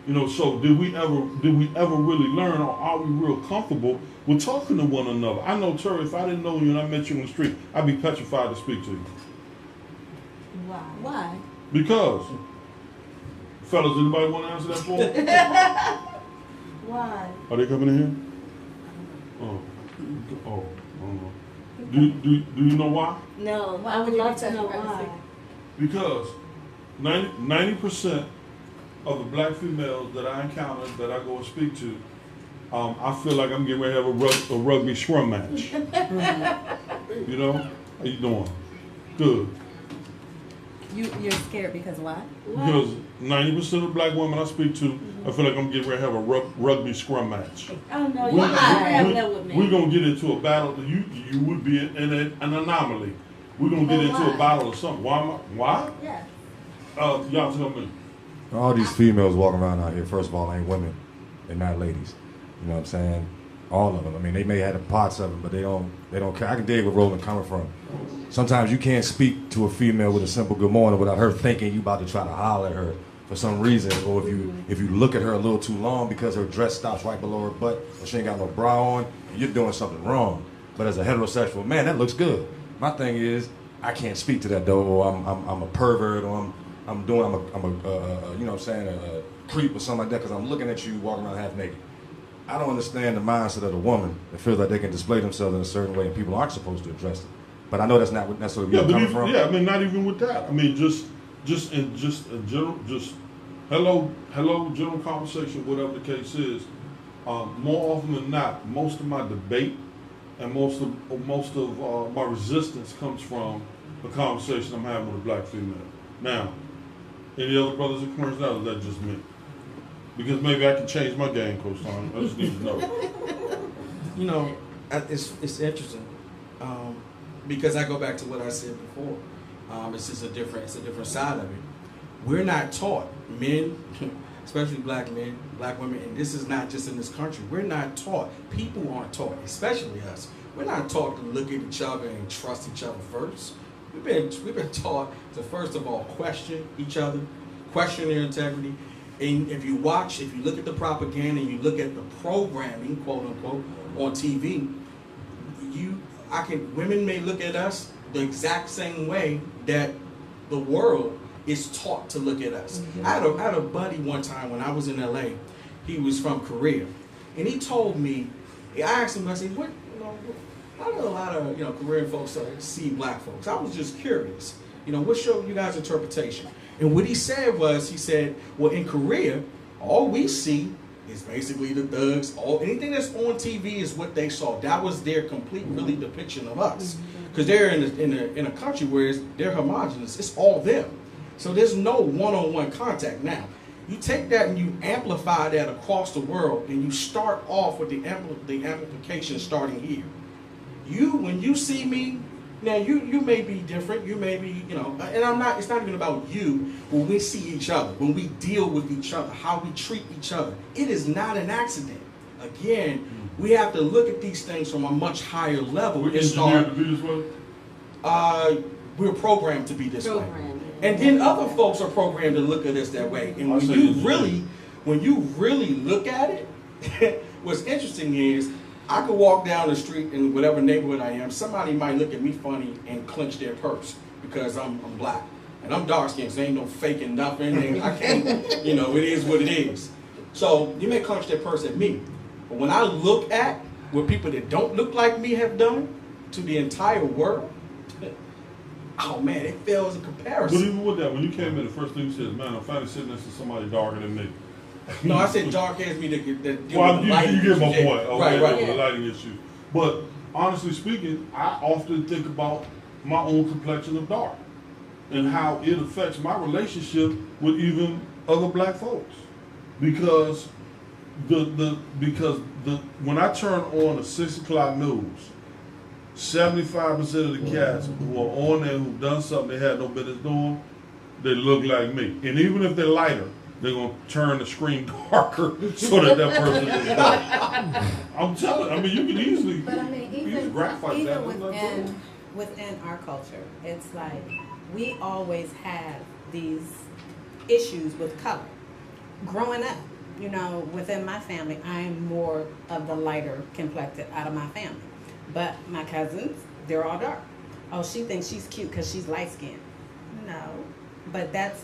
You know, so did we ever really learn, or are we real comfortable with talking to one another? I know, Terry, if I didn't know you and I met you on the street, I'd be petrified to speak to you. Why? Because. Fellas, anybody want to answer that for me? Why? Are they coming in here? Oh, I don't know. Do you know why? No, I would love to know why. Because 90% of the black females that I encounter, that I go and speak to, I feel like I'm getting ready to have a rugby scrum match. You know? How you doing? Good. You're scared because why? Because 90% of black women I speak to, I feel like I'm getting ready to have a rugby scrum match. Oh no, you can't have that with me. We're gonna get into a battle. You would be in an anomaly. We're gonna get into a battle or something. Why? Yeah. Y'all tell me. All these females walking around out here, first of all, ain't women. They're not ladies. You know what I'm saying? All of them. I mean, they may have the parts of them, but they don't care. I can dig where Roland coming from. Sometimes you can't speak to a female with a simple good morning without her thinking you about to try to holler at her for some reason, or if you look at her a little too long because her dress stops right below her butt or she ain't got no bra on, you're doing something wrong. But as a heterosexual man, that looks good. My thing is, I can't speak to that though, or I'm a pervert, or I'm a you know what I'm saying, a creep or something like that because I'm looking at you walking around half naked. I don't understand the mindset of the woman that feels like they can display themselves in a certain way and people aren't supposed to address it. But I know that's not necessarily where you're coming from. Yeah, I mean, not even with that. I mean, just in general, just hello, general conversation, whatever the case is. More often than not, most of my debate and most of my resistance comes from the conversation I'm having with a black female. Now, any other brothers and friends now, that's just me. Because maybe I can change my game, Coach Tonya. I just need to know. You know, it's interesting because I go back to what I said before. It's just a different side of it. We're not taught, men, especially black men, black women, and this is not just in this country. We're not taught. People aren't taught, especially us. We're not taught to look at each other and trust each other first. We've been taught to first of all question each other, question their integrity. And if you look at the propaganda, and you look at the programming, quote unquote, on TV, women may look at us the exact same way that the world is taught to look at us. Mm-hmm. I had a buddy one time when I was in LA. He was from Korea, and he told me. I asked him, I said, "What? I know a lot of Korean folks see black folks. I was just curious. What's you guys' interpretation?" And what he said was, he said, well, in Korea, all we see is basically the thugs. Anything that's on TV is what they saw. That was their complete, really depiction of us. Because they're in a country where they're homogenous. It's all them. So there's no one-on-one contact. Now, you take that and you amplify that across the world, and you start off with the amplification starting here. When you see me, now you may be different, you may be, and it's not even about you. When we see each other, when we deal with each other, how we treat each other, it is not an accident. Again, we have to look at these things from a much higher level. We're engineered to be this way? We're programmed to be this way. And then other folks are programmed to look at us that way. And when you really look at it, what's interesting is, I could walk down the street in whatever neighborhood I am. Somebody might look at me funny and clench their purse because I'm black. And I'm dark skinned, so ain't no faking nothing. And I can't, it is what it is. So you may clench their purse at me. But when I look at what people that don't look like me have done to the entire world, oh man, it fails in comparison. But even with that, when you came in, the first thing you said, man, I'm finally sitting next to somebody darker than me. No, I said dark hair is me that deal well, with the lighting. You get my point. Okay, right. The lighting issue. But honestly speaking, I often think about my own complexion of dark and how it affects my relationship with even other black folks. Because when I turn on the 6 o'clock news, 75% of the cats who are on there who've done something they had no business doing, they look like me. And even if they're lighter, they're going to turn the screen darker so that person is dark. I'm telling you, you can easily use graphite. Even within our culture, it's like we always have these issues with color. Growing up, within my family, I'm more of the lighter complected out of my family. But my cousins, they're all dark. Oh, she thinks she's cute because she's light skinned. No. But that's,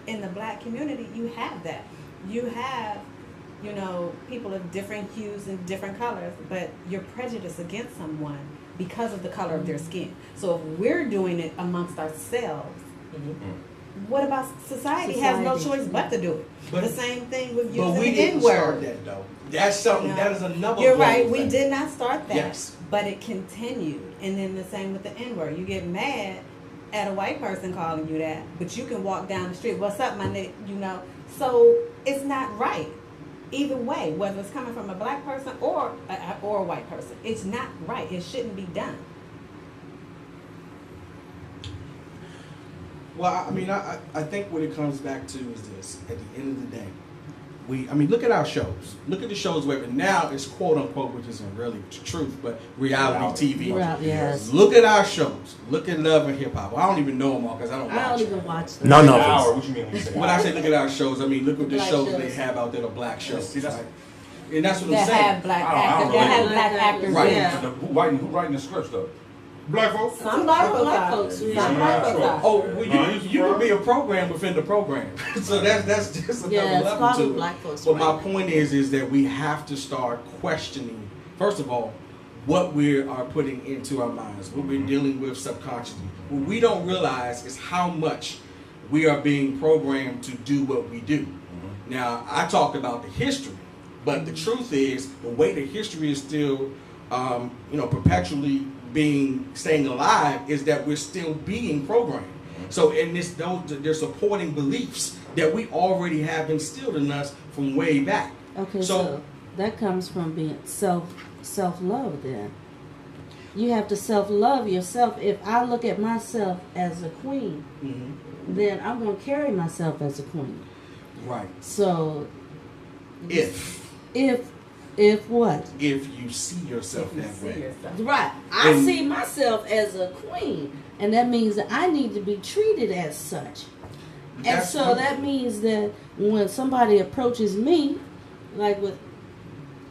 in the black community, you have that. You have, people of different hues and different colors, but you're prejudiced against someone because of the color of their skin. So if we're doing it amongst ourselves, what about society? Has no choice but to do it. But the same thing with But using we the didn't start N-word. that though. That's something. That is another. You're right. global We thing. did not start that. Yes. But it continued. And then the same with the N-word. You get mad at a white person calling you that, but you can walk down the street, what's up, my nigga, So it's not right. Either way, whether it's coming from a black person or a white person, it's not right. It shouldn't be done. Well, I mean, I think what it comes back to is this: at the end of the day, look at our shows. Look at the shows where now it's quote unquote, which isn't really the truth, but reality TV. Yes. Look at our shows. Look at Love and Hip Hop. I don't even know them all because I don't even watch them. No. What you mean when you say When I say look at our shows, I mean look at the Black shows shows. they have out there, the black shows. See, that's- right? And that's what That I'm saying. have black I don't actors. know. That have black actors. Right. Yeah. Who writing the scripts though? Black folks. Some black folks Black are. folks, Some yeah. black folks are. Oh, well, you can be a program within the program. So that's just another Yeah, it's level called to it. Black folks, But right. my point is that we have to start questioning, first of all, what we are putting into our minds, what we're dealing with subconsciously. What we don't realize is how much we are being programmed to do what we do. Now, I talked about the history, but the truth is the way the history is still, perpetually staying alive is that we're still being programmed. So in this, they're supporting beliefs that we already have instilled in us from way back. Okay, so that comes from being self-love then. You have to self-love yourself. If I look at myself as a queen, then I'm going to carry myself as a queen. Right. So If what? If you see yourself that way. Right. I see myself as a queen, and that means that I need to be treated as such. And so that means that when somebody approaches me, like what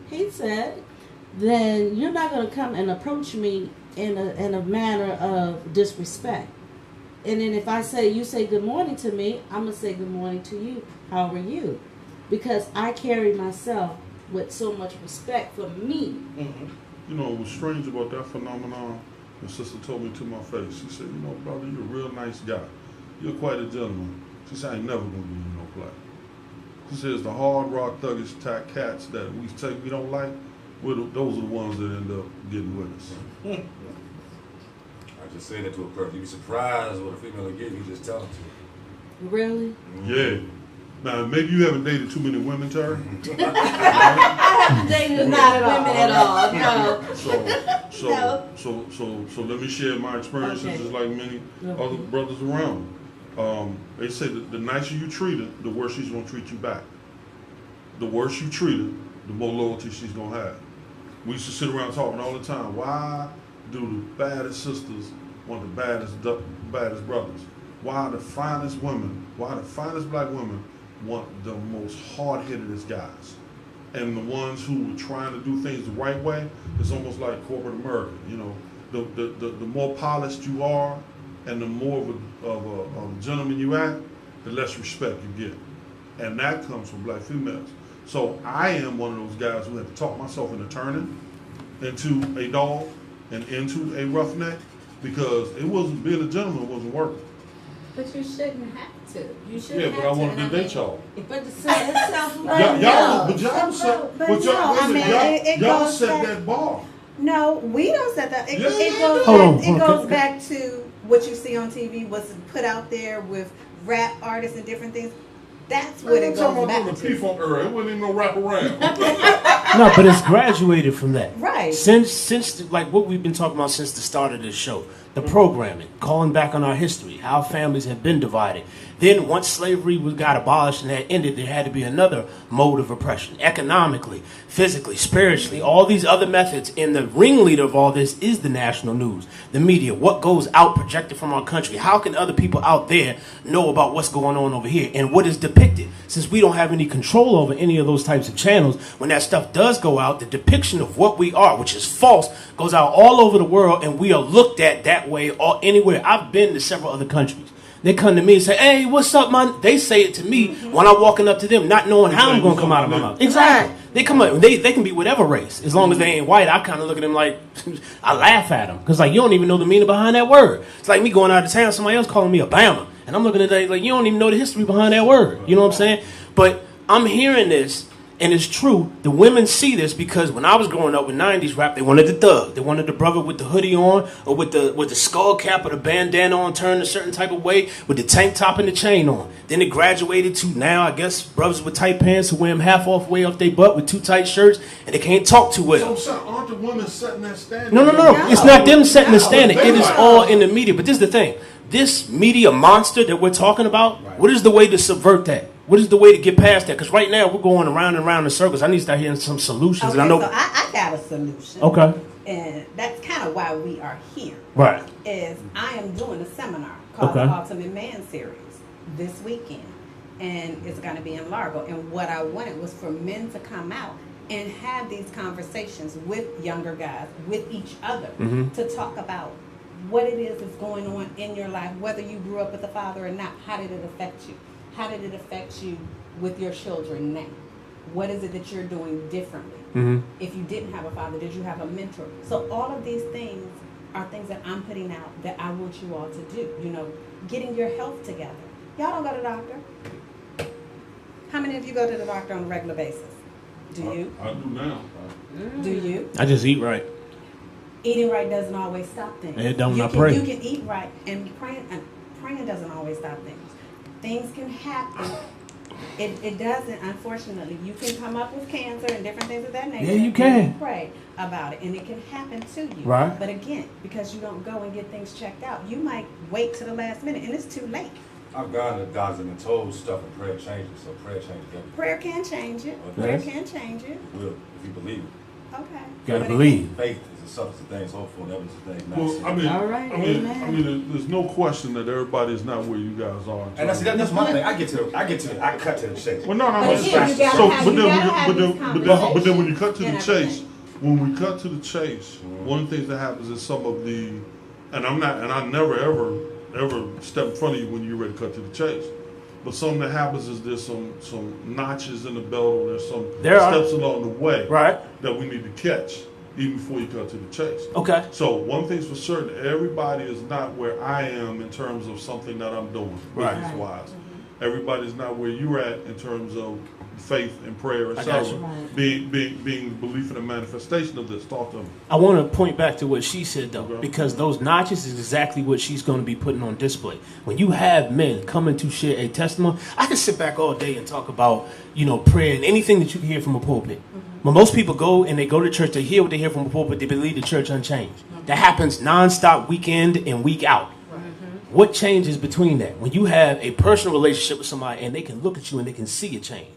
he said, then you're not going to come and approach me in a manner of disrespect. And then if you say good morning to me, I'm going to say good morning to you. How are you? Because I carry myself with so much respect for me. You know, what's strange about that phenomenon, my sister told me to my face, she said, brother, you're a real nice guy. You're quite a gentleman. She said, I ain't never gonna give you no play. She says, the hard rock thuggish type cats that we don't like, those are the ones that end up getting with us. I just say that to a person. You'd be surprised what a female will give you, just tell them to. Really? Yeah. Now, maybe you haven't dated too many women, Terry. I haven't dated not women at all. No. So let me share my experiences, just like many other brothers around. They say that the nicer you treat her, the worse she's gonna treat you back. The worse you treat her, the more loyalty she's gonna have. We used to sit around talking all the time. Why do the baddest sisters want the baddest brothers? Why the finest women? Why the finest black women want the most hard-headedest guys? And the ones who are trying to do things the right way, it's almost like corporate America. The more polished you are, and the more of a gentleman you act, the less respect you get. And that comes from black females. So I am one of those guys who had to talk myself into turning into a dog and into a roughneck, because being a gentleman wasn't working. But you shouldn't have to. You shouldn't Yeah, have but I want to to. date y'all. But it's self-love. Y'all set that bar. No, we don't set that. It goes back to what you see on TV, what's put out there with rap artists and different things. That's what it goes back the to. P-Funk era. It wasn't even no wrap around. No, but it's graduated from that. Right. Since like what we've been talking about since the start of this show, the programming, calling back on our history, how families have been divided. Then once slavery got abolished and had ended, there had to be another mode of oppression, economically, physically, spiritually, all these other methods. And the ringleader of all this is the national news, the media, what goes out projected from our country. How can other people out there know about what's going on over here and what is depicted? Since we don't have any control over any of those types of channels, when that stuff does go out, the depiction of what we are, which is false, goes out all over the world, and we are looked at that way or anywhere. I've been to several other countries. They come to me and say, "Hey, what's up, man?" They say it to me when I'm walking up to them, not knowing how I'm going to come out of my mouth. Exactly. They come up. They can be whatever race, as long as they ain't white. I kind of look at them like I laugh at them because like you don't even know the meaning behind that word. It's like me going out of town, somebody else calling me a Bama, and I'm looking at that like you don't even know the history behind that word. You know what I'm saying? But I'm hearing this. And it's true, the women see this because when I was growing up with 90s rap, they wanted the thug. They wanted the brother with the hoodie on or with the skull cap or the bandana on turned a certain type of way with the tank top and the chain on. Then it graduated to now, I guess, brothers with tight pants who wear them half off way off their butt with too tight shirts and they can't talk too well. So, aren't the women setting that standard? No. It's not them setting the standard. It is all in the media. But this is the thing. This media monster that we're talking about, what is the way to subvert that? What is the way to get past that? Because right now we're going around and around in circles. I need to start hearing some solutions. Okay, and I know. So I got a solution. Okay. And that's kind of why we are here. Right. Is I am doing a seminar called the Ultimate Man Series this weekend. And it's going to be in Largo. And what I wanted was for men to come out and have these conversations with younger guys, with each other, to talk about what it is that's going on in your life, whether you grew up with a father or not. How did it affect you? How did it affect you with your children now? What is it that you're doing differently? If you didn't have a father, did you have a mentor? So all of these things are things that I'm putting out that I want you all to do. You know, getting your health together. Y'all don't go to the doctor. How many of you go to the doctor on a regular basis? Do you? I do now. Do you? I just eat right. Eating right doesn't always stop things. It don't. You I can, pray. you can eat right, and praying doesn't always stop things. Things can happen. It doesn't, unfortunately. You can come up with cancer and different things of that nature. Yeah, you can. You pray about it, and it can happen to you. Right. But again, because you don't go and get things checked out, you might wait to the last minute, and it's too late. I've gone to doctors and been told stuff and prayer changes, so prayer changes everything. Prayer can change it. Okay. Prayer can change it. It will, if you believe it. Okay. Gotta believe. Faith is a substance of things hoped for, evidence of things not Well, seen. I mean, All right, I mean, amen. there's no question that everybody's not where you guys are. And that's my thing. I cut to the chase. Well, no. But again, you gotta have- you gotta have these But then when you cut to the and chase, when we cut to the chase, one of the things that happens is some of the, and I never ever step in front of you when you're ready to cut to the chase. But something that happens is there's some notches in the belt, or there's some steps along the way that we need to catch even before you cut to the chase. Okay. So one thing's for certain, everybody is not where I am in terms of something that I'm doing, business-wise. Everybody's not where you're at in terms of faith and prayer, etc. Being belief in the manifestation of this. Talk to them. I want to point back to what she said, though, because those notches is exactly what she's going to be putting on display. When you have men coming to share a testimony, I can sit back all day and talk about, prayer and anything that you can hear from a pulpit. When most people go and they go to church, they hear what they hear from a pulpit, they believe the church unchanged. That happens nonstop, week in and week out. What changes between that? When you have a personal relationship with somebody and they can look at you and they can see a change.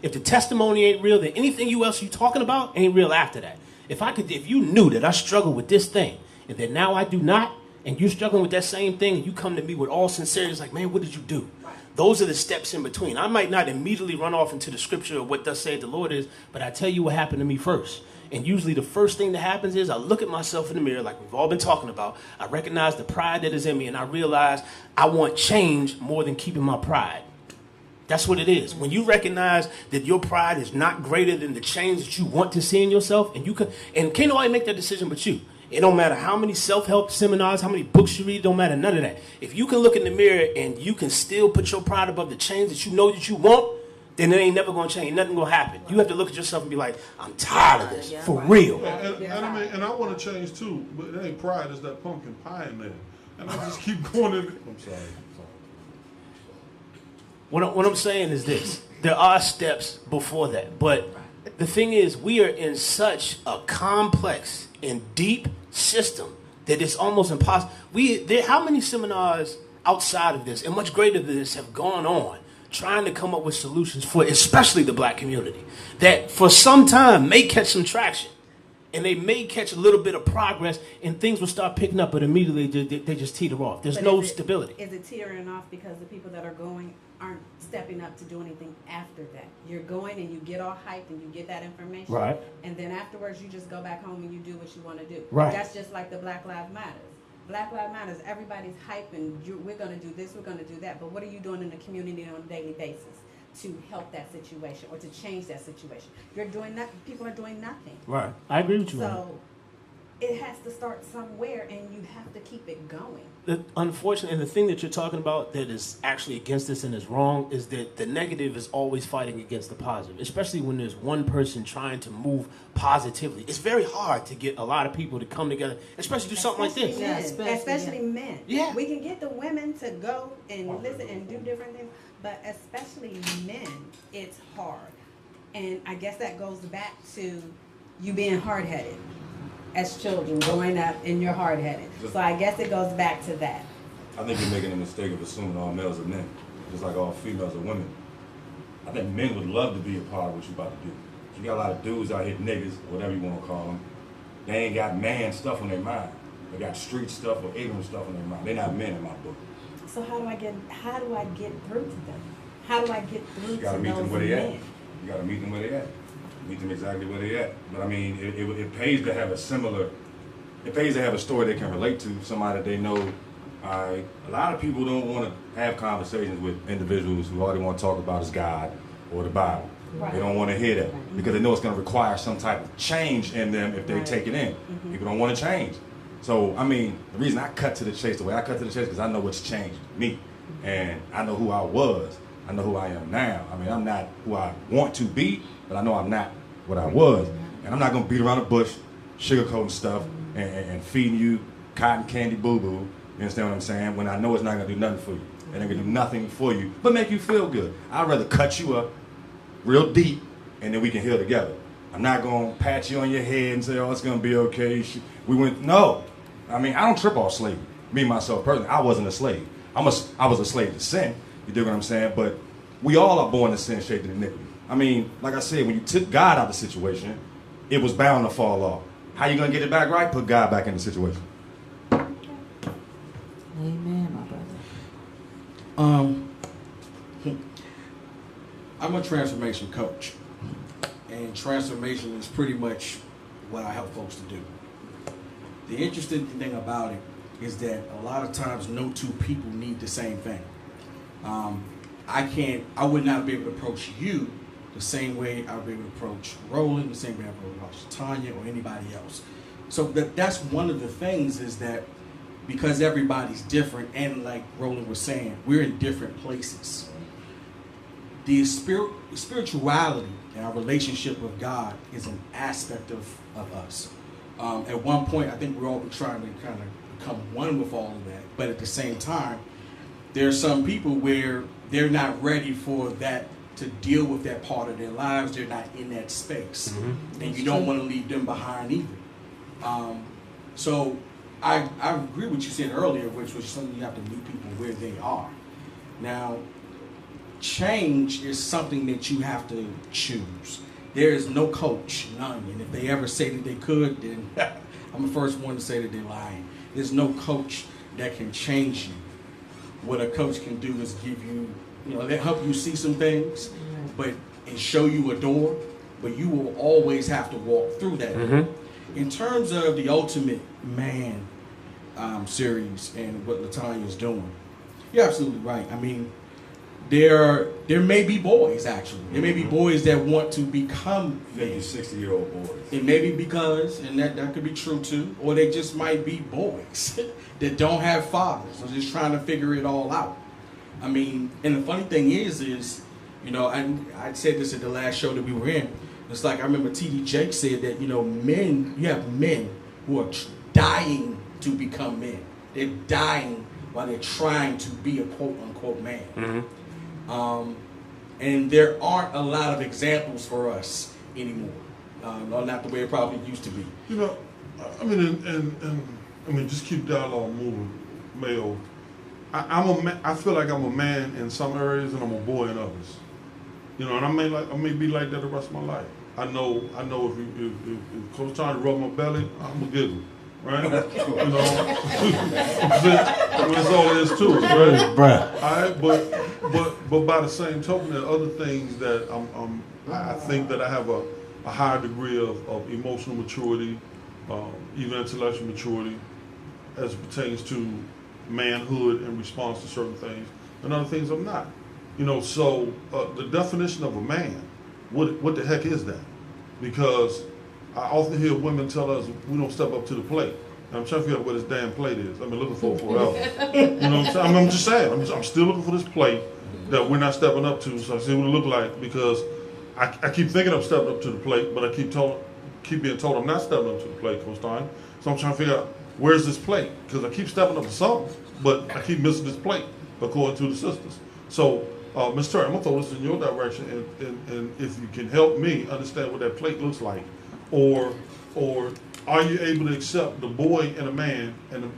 If the testimony ain't real, then anything else you talking about ain't real after that. If you knew that I struggle with this thing and that now I do not, and you're struggling with that same thing, and you come to me with all sincerity, it's like, man, what did you do? Those are the steps in between. I might not immediately run off into the scripture of what thus saith the Lord is, but I tell you what happened to me first. And usually the first thing that happens is I look at myself in the mirror, like we've all been talking about. I recognize the pride that is in me, and I realize I want change more than keeping my pride. That's what it is. When you recognize that your pride is not greater than the change that you want to see in yourself, and can't nobody make that decision but you. It don't matter how many self-help seminars, how many books you read, don't matter, none of that. If you can look in the mirror and you can still put your pride above the change that you know that you want, then it ain't never going to change. Nothing going to happen. You have to look at yourself and be like, I'm tired of this, for real. And I want to change too, but it ain't pride, it's that pumpkin pie in there. And I just keep going in. I'm sorry. What I'm saying is this. There are steps before that. But the thing is, we are in such a complex and deep system that it's almost impossible. How many seminars outside of this and much greater than this have gone on trying to come up with solutions for especially the black community that for some time may catch some traction and they may catch a little bit of progress and things will start picking up, but immediately they just teeter off. There's no stability. Is it teetering off because the people that are going aren't stepping up to do anything after that? You're going and you get all hyped and you get that information. Right. And then afterwards you just go back home and you do what you want to do. Right. That's just like the Black Lives Matter. Black Lives Matter, everybody's hyping, we're going to do this, we're going to do that, but what are you doing in the community on a daily basis to help that situation or to change that situation? You're doing nothing. People are doing nothing. Right. I agree with you. So it has to start somewhere, and you have to keep it going. Unfortunately, and the thing that you're talking about that is actually against this and is wrong is that the negative is always fighting against the positive, especially when there's one person trying to move positively. It's very hard to get a lot of people to come together, especially do something like this. Men, especially men. Yeah. We can get the women to go and listen and do different things, but especially men, it's hard. And I guess that goes back to you being hard-headed. As children, growing up, and you're hard-headed. So I guess it goes back to that. I think you're making a mistake of assuming all males are men, just like all females are women. I think men would love to be a part of what you're about to do. You got a lot of dudes out here, niggas, whatever you want to call them. They ain't got man stuff on their mind. They got street stuff or ignorant stuff on their mind. They're not men in my book. So how do I get through to them? How do I get through You gotta to meet those them where they at. men? You gotta meet them where they at. Meet them exactly where they at. But I mean, it pays to have a similar, it pays to have a story they can relate to, somebody that they know. A lot of people don't want to have conversations with individuals who all they want to talk about is God or the Bible. Right. They don't want to hear that because they know it's going to require some type of change in them if they take it in. People don't want to change. So, I mean, the reason I cut to the chase the way I cut to the chase because I know what's changed me. And I know who I was. I know who I am now. I mean, I'm not who I want to be, but I know I'm not what I was. And I'm not going to beat around the bush, sugarcoating stuff, and feeding you cotton candy boo-boo. You understand what I'm saying? When I know it's not going to do nothing for you. It ain't going to do nothing for you, but make you feel good. I'd rather cut you up real deep, and then we can heal together. I'm not going to pat you on your head and say, oh, it's going to be okay. No. I mean, I don't trip off slavery. Me, myself, personally, I wasn't a slave. I was a slave to sin. You dig what I'm saying? But we all are born to sin, shaped in iniquity. I mean, like I said, when you took God out of the situation, it was bound to fall off. How you going to get it back right? Put God back in the situation. Amen, my brother. I'm a transformation coach, and transformation is pretty much what I help folks to do. The interesting thing about it is that a lot of times no two people need the same thing. I would not be able to approach you the same way I would be able to approach Roland, the same way I would approach Tonya or anybody else. So that's one of the things is that because everybody's different, and like Roland was saying, we're in different places. The spirituality and our relationship with God is an aspect of us. At one point, I think we're all trying to kind of become one with all of that. But at the same time, there are some people where they're not ready for that, to deal with that part of their lives. They're not in that space. And you don't want to leave them behind either. So I agree with what you said earlier, which was something you have to meet people where they are. Now, change is something that you have to choose. There is no coach, none. And if they ever say that they could, then I'm the first one to say that they're lying. There's no coach that can change you. What a coach can do is give you, they help you see some things, and show you a door, but you will always have to walk through that. In terms of the Ultimate Man series and what LaTonya is doing, you're absolutely right. I mean, there may be boys, actually. There may be boys that want to become 50, 60-year-old boys. It may be because, and that could be true too, or they just might be boys that don't have fathers, or just trying to figure it all out. I mean, and the funny thing is, and I said this at the last show that we were in. It's like I remember T.D. Jakes said that, you have men who are dying to become men. They're dying while they're trying to be a quote-unquote man. And there aren't a lot of examples for us anymore. Not the way it probably used to be. I mean, just keep dialogue moving, male. I feel like I'm a man in some areas and I'm a boy in others. And I may be like that the rest of my life. I know if Coach Tonya rub my belly, I'm gonna giggle, right? That's all there is to it, right? All right, but by the same token, there are other things that I think that I have a higher degree of emotional maturity, even intellectual maturity, as it pertains to manhood in response to certain things, and other things I'm not. So the definition of a man, what the heck is that? Because I often hear women tell us we don't step up to the plate. And I'm trying to figure out what this damn plate is. I've been looking for it forever. You know what I'm saying? I'm just saying. I'm still looking for this plate that we're not stepping up to, so I see what it look like, because I keep thinking I'm stepping up to the plate, but I keep being told I'm not stepping up to the plate, Coach Stein. So I'm trying to figure out, where's this plate? Because I keep stepping up to something, but I keep missing this plate, according to the sisters. So, Ms. Terry, I'm going to throw this in your direction, and if you can help me understand what that plate looks like, or are you able to accept the boy in a man, and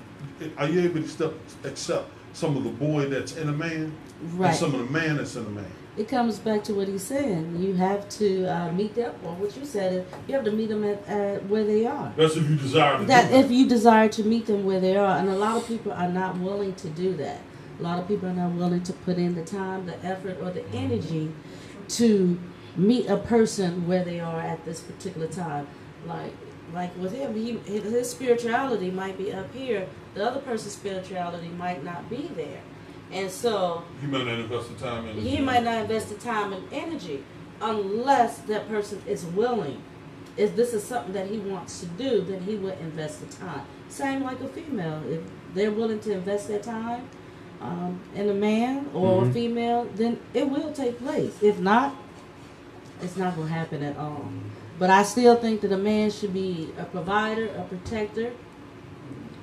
are you able to accept some of the boy that's in a man, right, and some of the man that's in a man? It comes back to what he's saying. You have to meet them, or what you said, you have to meet them at where they are. That's if you desire to If you desire to meet them where they are. And a lot of people are not willing to do that. A lot of people are not willing to put in the time, the effort, or the energy to meet a person where they are at this particular time. Like with him, his spirituality might be up here. The other person's spirituality might not be there. And so he might not invest the time and energy. He might not invest the time and energy unless that person is willing. If this is something that he wants to do, then he will invest the time. Same like a female. If they're willing to invest their time in a man or a female, then it will take place. If not, it's not going to happen at all. But I still think that a man should be a provider, a protector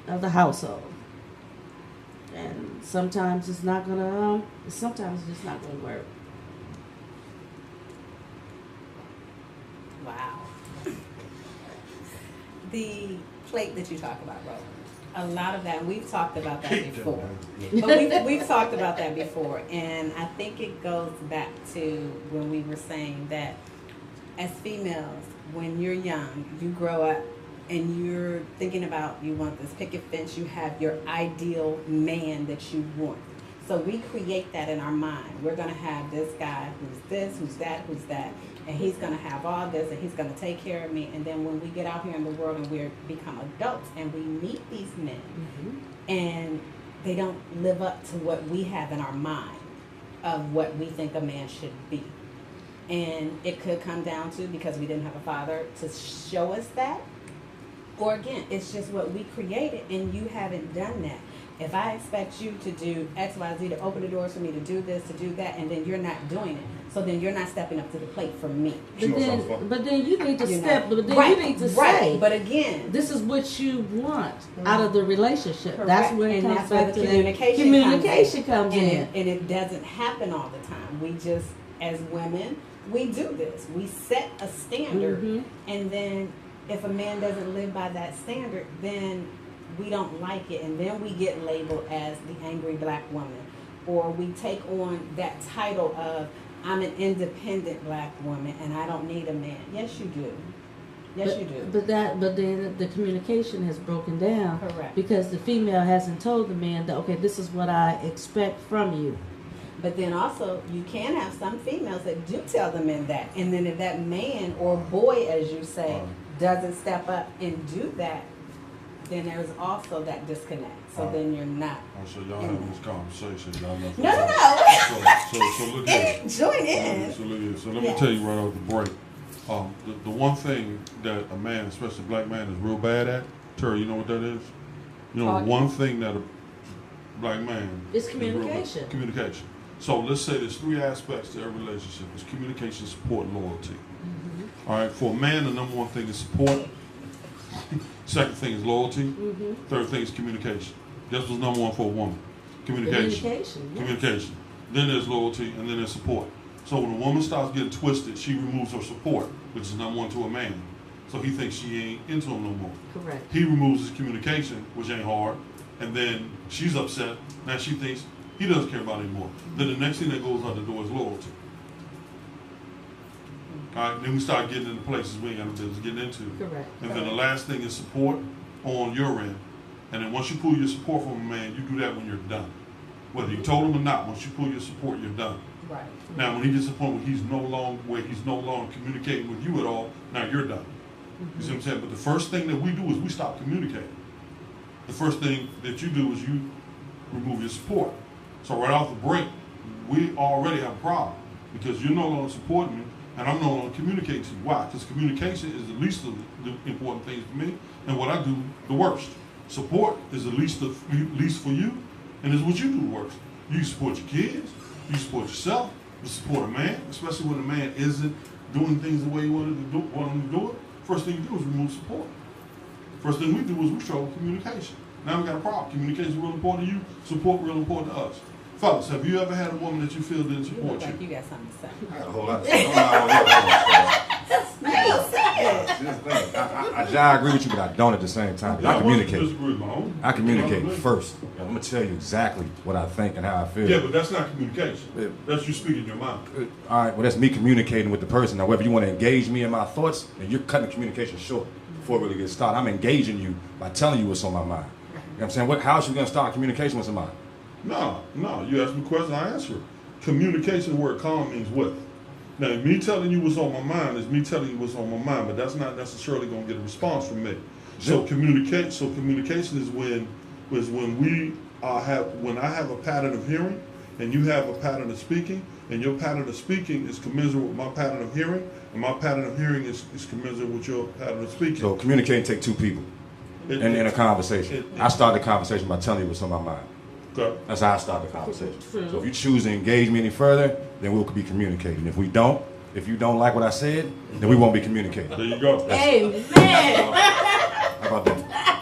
of the household. And sometimes it's not gonna. Sometimes it's just not gonna work. Wow. The plate that you talk about, Roland, a lot of that, we've talked about that before. But we've talked about that before, and I think it goes back to when we were saying that as females, when you're young, you grow up and you're thinking about, you want this picket fence, you have your ideal man that you want. So we create that in our mind. We're going to have this guy who's this, who's that, and he's going to have all this, and he's going to take care of me. And then when we get out here in the world and we become adults and we meet these men, and they don't live up to what we have in our mind of what we think a man should be. And it could come down to, because we didn't have a father to show us that, or again, it's just what we created and you haven't done that. If I expect you to do X, Y, Z, to open the doors for me, to do this, to do that, and then you're not doing it, so then you're not stepping up to the plate for me. But then you need to step. But then you need to right. say. But again, this is what you want out of the relationship. Correct. That's where it and comes that's where back the to communication comes in. And it doesn't happen all the time. We just, as women, we do this. We set a standard, and then if a man doesn't live by that standard, then we don't like it, and then we get labeled as the angry black woman, or we take on that title of, I'm an independent black woman and I don't need a man. Yes, you do. Yes, you do. But then the communication has broken down. Correct. Because the female hasn't told the man that, okay, this is what I expect from you. But then also, you can have some females that do tell the men that, and then if that man or boy, as you say, doesn't step up and do that, then there's also that disconnect. So then you're not. So y'all having this conversation. Y'all know. No. So look here. Join in. So look here. So let me tell you right off the break. The one thing that a man, especially a black man, is real bad at, Terry, you know what that is? You know, one thing that a black man is communication. Communication. So let's say there's three aspects to every relationship. It's communication, support, loyalty. All right. For a man, the number one thing is support. Second thing is loyalty. Third thing is communication. Guess what's number one for a woman? Communication. Communication. Then there's loyalty, and then there's support. So when a woman starts getting twisted, she removes her support, which is number one to a man. So he thinks she ain't into him no more. Correct. He removes his communication, which ain't hard, and then she's upset. Now she thinks he doesn't care about it anymore. Then the next thing that goes out the door is loyalty. All right, then we start getting into places we ain't got no business getting into. Correct. And then the last thing is support on your end. And then once you pull your support from a man, you do that when you're done. Whether you told him or not, once you pull your support, you're done. Right. Now, when he gets to the point where he's no longer communicating with you at all, now you're done. You see what I'm saying? But the first thing that we do is we stop communicating. the first thing that you do is you remove your support. So right off the break, we already have a problem because you're no longer supporting me and I'm no longer communicating to you. Why? Because communication is the least of the important things to me, and what I do the worst. Support is the least for you, and is what you do the worst. You support your kids, you support yourself, you support a man, especially when a man isn't doing things the way you want him to do it. First thing you do is remove support. First thing we do is we show communication. Now we got a problem. Communication is real important to you, support real important to us. Fellas, have you ever had a woman that you feel didn't support you? Look like you got something to say. I got a whole lot to say. I agree with you, but I don't at the same time. I communicate. I communicate first. I'm gonna tell you exactly what I think and how I feel. Yeah, but that's not communication. That's you speaking your mind. All right, well, that's me communicating with the person. Now, whether you want to engage me in my thoughts, then you're cutting the communication short before it really gets started. I'm engaging you by telling you what's on my mind. You know what I'm saying? How else you gonna start communication with somebody? No. You ask me a question, I answer it. Communication, the word calm means what? Now, me telling you what's on my mind is me telling you what's on my mind, but that's not necessarily going to get a response from me. So communication is when when I have a pattern of hearing and you have a pattern of speaking, and your pattern of speaking is commensurate with my pattern of hearing, and my pattern of hearing is commensurate with your pattern of speaking. So communicating take two people in a conversation. I start the conversation by telling you what's on my mind. Okay. That's how I start the conversation. So if you choose to engage me any further, then we'll be communicating. If you don't like what I said, then we won't be communicating. There you go. Amen. How about that?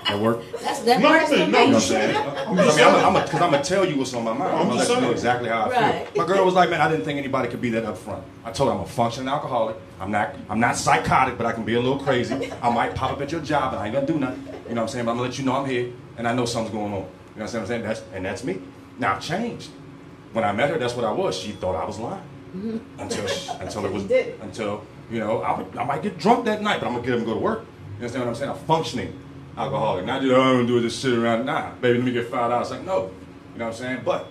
That work? That works for me. You know what I'm saying? Because I'm going to tell you what's on my mind. I'm going to let you know exactly how I feel. My girl was like, man, I didn't think anybody could be that upfront. I told her I'm a functioning alcoholic. I'm not psychotic, but I can be a little crazy. I might pop up at your job, but I ain't going to do nothing. You know what I'm saying? But I'm going to let you know I'm here, and I know something's going on. You know what I'm saying? That's me. Now, I've changed. When I met her, that's what I was. She thought I was lying. Until you know, I might get drunk that night, but I'm going to get up and go to work. You understand what I'm saying? A functioning alcoholic. Not just, I'm going to do it, just sit around. Nah, baby, let me get $5. It's like, no. You know what I'm saying? But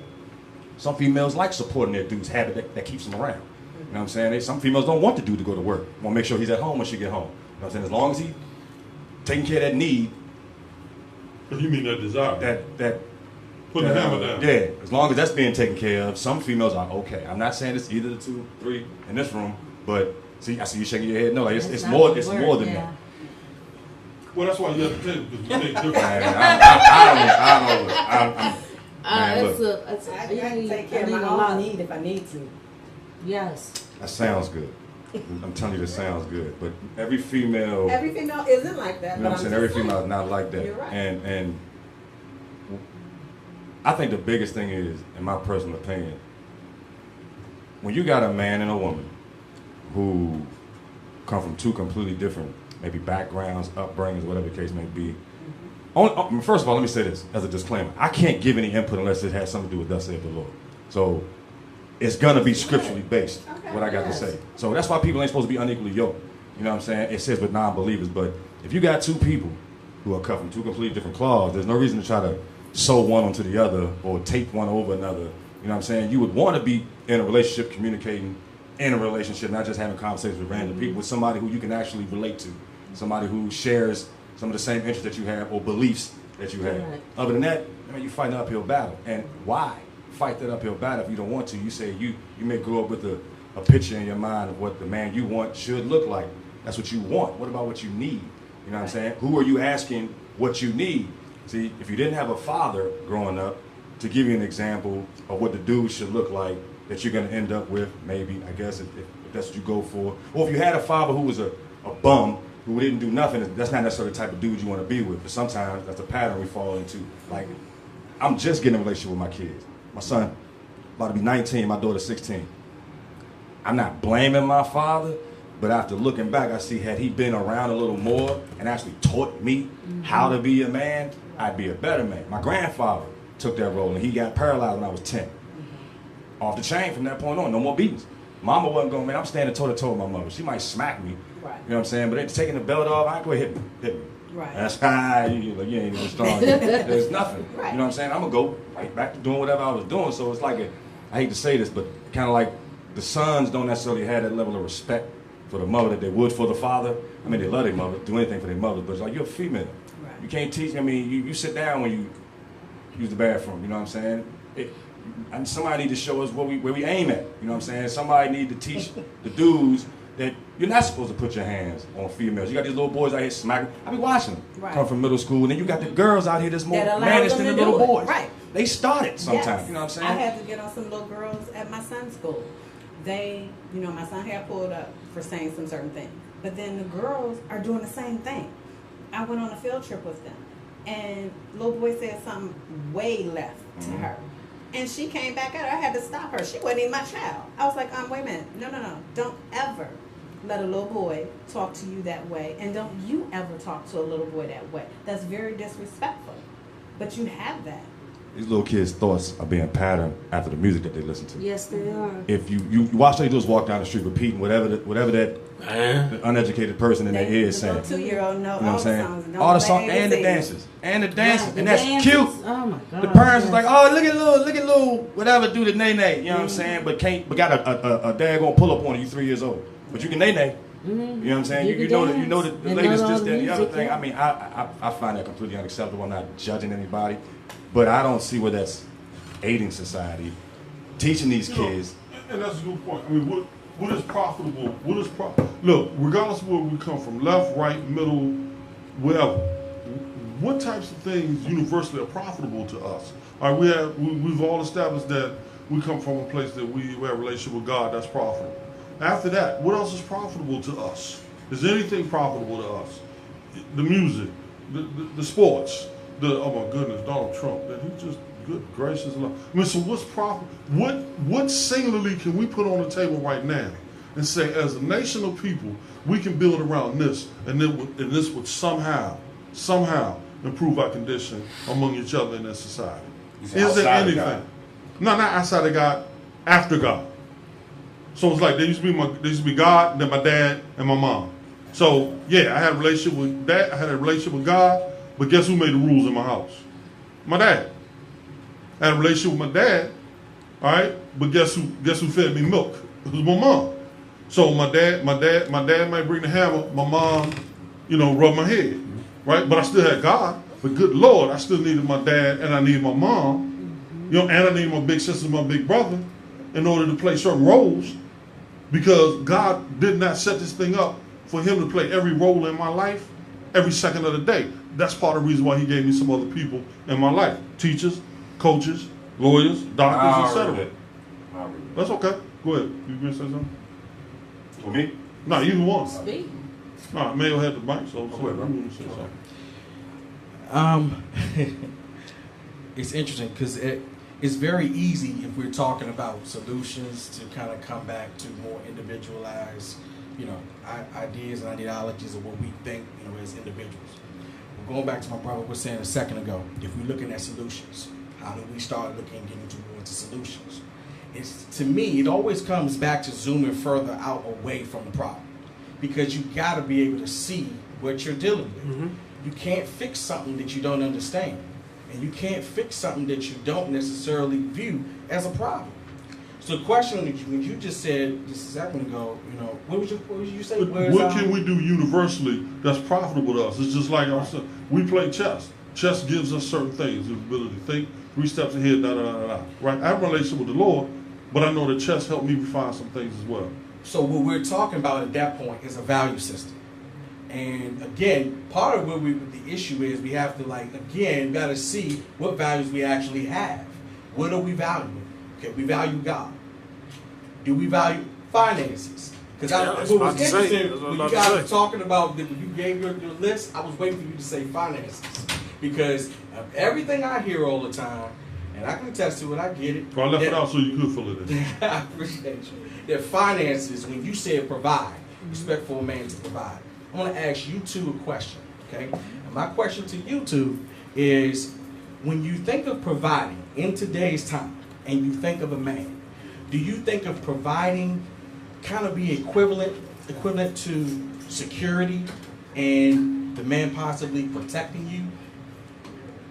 some females like supporting their dude's habit that keeps them around. You know what I'm saying? Some females don't want the dude to go to work. Want to make sure he's at home when she get home. You know what I'm saying? As long as he's taking care of that need. But you mean that desire? That put the hammer down. Yeah, as long as that's being taken care of, some females are okay. I'm not saying it's either the 2, 3 in this room, but see, I see you shaking your head. No, like it's more than that. Well, that's why you have to take it, because we take different. I take care of my own need if I need to. Yes. That sounds good. I'm telling you, that sounds good. But every female isn't like that. You know what I'm saying? Every female is not like that. You're right. And I think the biggest thing is, in my personal opinion, when you got a man and a woman who come from two completely different, maybe backgrounds, upbringings, whatever the case may be. First of all, let me say this as a disclaimer. I can't give any input unless it has something to do with thus saith the Lord. So it's going to be scripturally based, what I got to say. So that's why people ain't supposed to be unequally yoked. You know what I'm saying? It says with non-believers. But if you got two people who are cut from two completely different cloths, there's no reason to try to sew one onto the other or tape one over another. You know what I'm saying? You would want to be in a relationship, communicating in a relationship, not just having conversations with random people, with somebody who you can actually relate to, somebody who shares some of the same interests that you have or beliefs that you have. Right. Other than that, I mean, you fight an uphill battle. And why fight that uphill battle if you don't want to? You say you may grow up with a picture in your mind of what the man you want should look like. That's what you want. What about what you need? You know what I'm saying? Who are you asking what you need? See, if you didn't have a father growing up to give you an example of what the dude should look like that you're going to end up with, maybe, I guess, if that's what you go for. Or if you had a father who was a bum, who didn't do nothing, that's not necessarily the type of dude you want to be with. But sometimes that's a pattern we fall into. Like, I'm just getting in a relationship with my kids. My son about to be 19, my daughter 16. I'm not blaming my father, but after looking back, I see had he been around a little more and actually taught me how to be a man, I'd be a better man. My grandfather took that role, and he got paralyzed when I was 10. Off the chain from that point on, no more beatings. Mama wasn't going, man, I'm standing toe-to-toe with my mother. She might smack me, right. You know what I'm saying? But then taking the belt off, I ain't going to hit me. Right. That's how you ain't even strong. There's nothing. Right. You know what I'm saying? I'm going to go right back to doing whatever I was doing. So it's like, I hate to say this, but kind of like the sons don't necessarily have that level of respect for the mother that they would for the father. I mean, they love their mother, do anything for their mother, but it's like, you're a female. Right. You can't teach. I mean, you sit down when you use the bathroom. You know what I'm saying? And somebody need to show us where we aim at. You know what I'm saying? Somebody need to teach the dudes that you're not supposed to put your hands on females. You got these little boys out here smacking. I be watching them come from middle school, and then you got the girls out here that's more managed than the little boys. Right. They started sometimes. Yes. You know what I'm saying? I had to get on some little girls at my son's school. They, my son had pulled up for saying some certain things. But then the girls are doing the same thing. I went on a field trip with them, and little boy said something way left to her. And she came back at her. I had to stop her. She wasn't even my child. I was like, wait a minute. No. Don't ever let a little boy talk to you that way. And don't you ever talk to a little boy that way. That's very disrespectful. But you have that. These little kids' thoughts are being patterned after the music that they listen to. Yes, they are. If you watch they just walk down the street repeating whatever that the uneducated person in their ear is saying. 2-year-old know You know all what the I'm songs. saying? All the songs and the dances. And the dances. Right, and the that's dances. cute. Oh my God. The parents is like, oh, look at little whatever do the nay-nay. You know what I'm saying? But got a dad gonna pull up on you 3 years old. But you can nay-nay. You know what I'm saying? You know the latest this, that, and the other thing. I mean, I find that completely unacceptable. I'm not judging anybody. But I don't see where that's aiding society, teaching these kids. And that's a good point. I mean, what is profitable? Look, regardless of where we come from, left, right, middle, wherever, what types of things universally are profitable to us? All right, we've all established that we come from a place that we have a relationship with God that's profitable. After that, what else is profitable to us? Is anything profitable to us? The music, the sports, oh my goodness, Donald Trump, that he just, good gracious Lord. I mean, so what's profit? What singularly can we put on the table right now and say, as a nation of people, we can build around this, and this would somehow improve our condition among each other in this society? Is there anything? No, not outside of God, after God. So it's like there used to be God, then my dad and my mom. So yeah, I had a relationship with dad, I had a relationship with God, but guess who made the rules in my house? My dad. I had a relationship with my dad, all right, but guess who fed me milk? It was my mom. So my dad might bring the hammer, my mom, rub my head, right? But I still had God. But good Lord, I still needed my dad and I needed my mom, and I needed my big sister, my big brother, in order to play certain roles, because God did not set this thing up for him to play every role in my life every second of the day. That's part of the reason why he gave me some other people in my life. Teachers, coaches, lawyers, doctors, etc. That's okay. Go ahead. You going to say something? For me? No, either one. Speak. No, Mayo had the mic, so go ahead. I'm going to say something. It's interesting because it's very easy if we're talking about solutions to kind of come back to more individualized, ideas and ideologies of what we think, as individuals. Going back to my brother was saying a second ago, if we're looking at solutions, how do we start getting towards the solutions? To me, it always comes back to zooming further out away from the problem, because you got to be able to see what you're dealing with. Mm-hmm. You can't fix something that you don't understand, and you can't fix something that you don't necessarily view as a problem. So the question when you just said just a second ago, what would you say? What can we do universally that's profitable to us? It's just like I said, we play chess. Chess gives us certain things, the ability to think 3 steps ahead, right? I have a relationship with the Lord, but I know that chess helped me refine some things as well. So what we're talking about at that point is a value system. And again, part of the issue is we have to got to see what values we actually have. What are we valuing? Okay, we value God. Do we value finances? Because what was interesting when you guys were talking about, when you gave your list, I was waiting for you to say finances. Because of everything I hear all the time, and I can attest to it, I get it. Well, I left it out so you could fill it in. I appreciate you. That finances, when you said provide, expect for a man to provide. I want to ask you two a question, okay? And my question to you two is, when you think of providing in today's time, and you think of a man, do you think of providing kind of be equivalent to security and the man possibly protecting you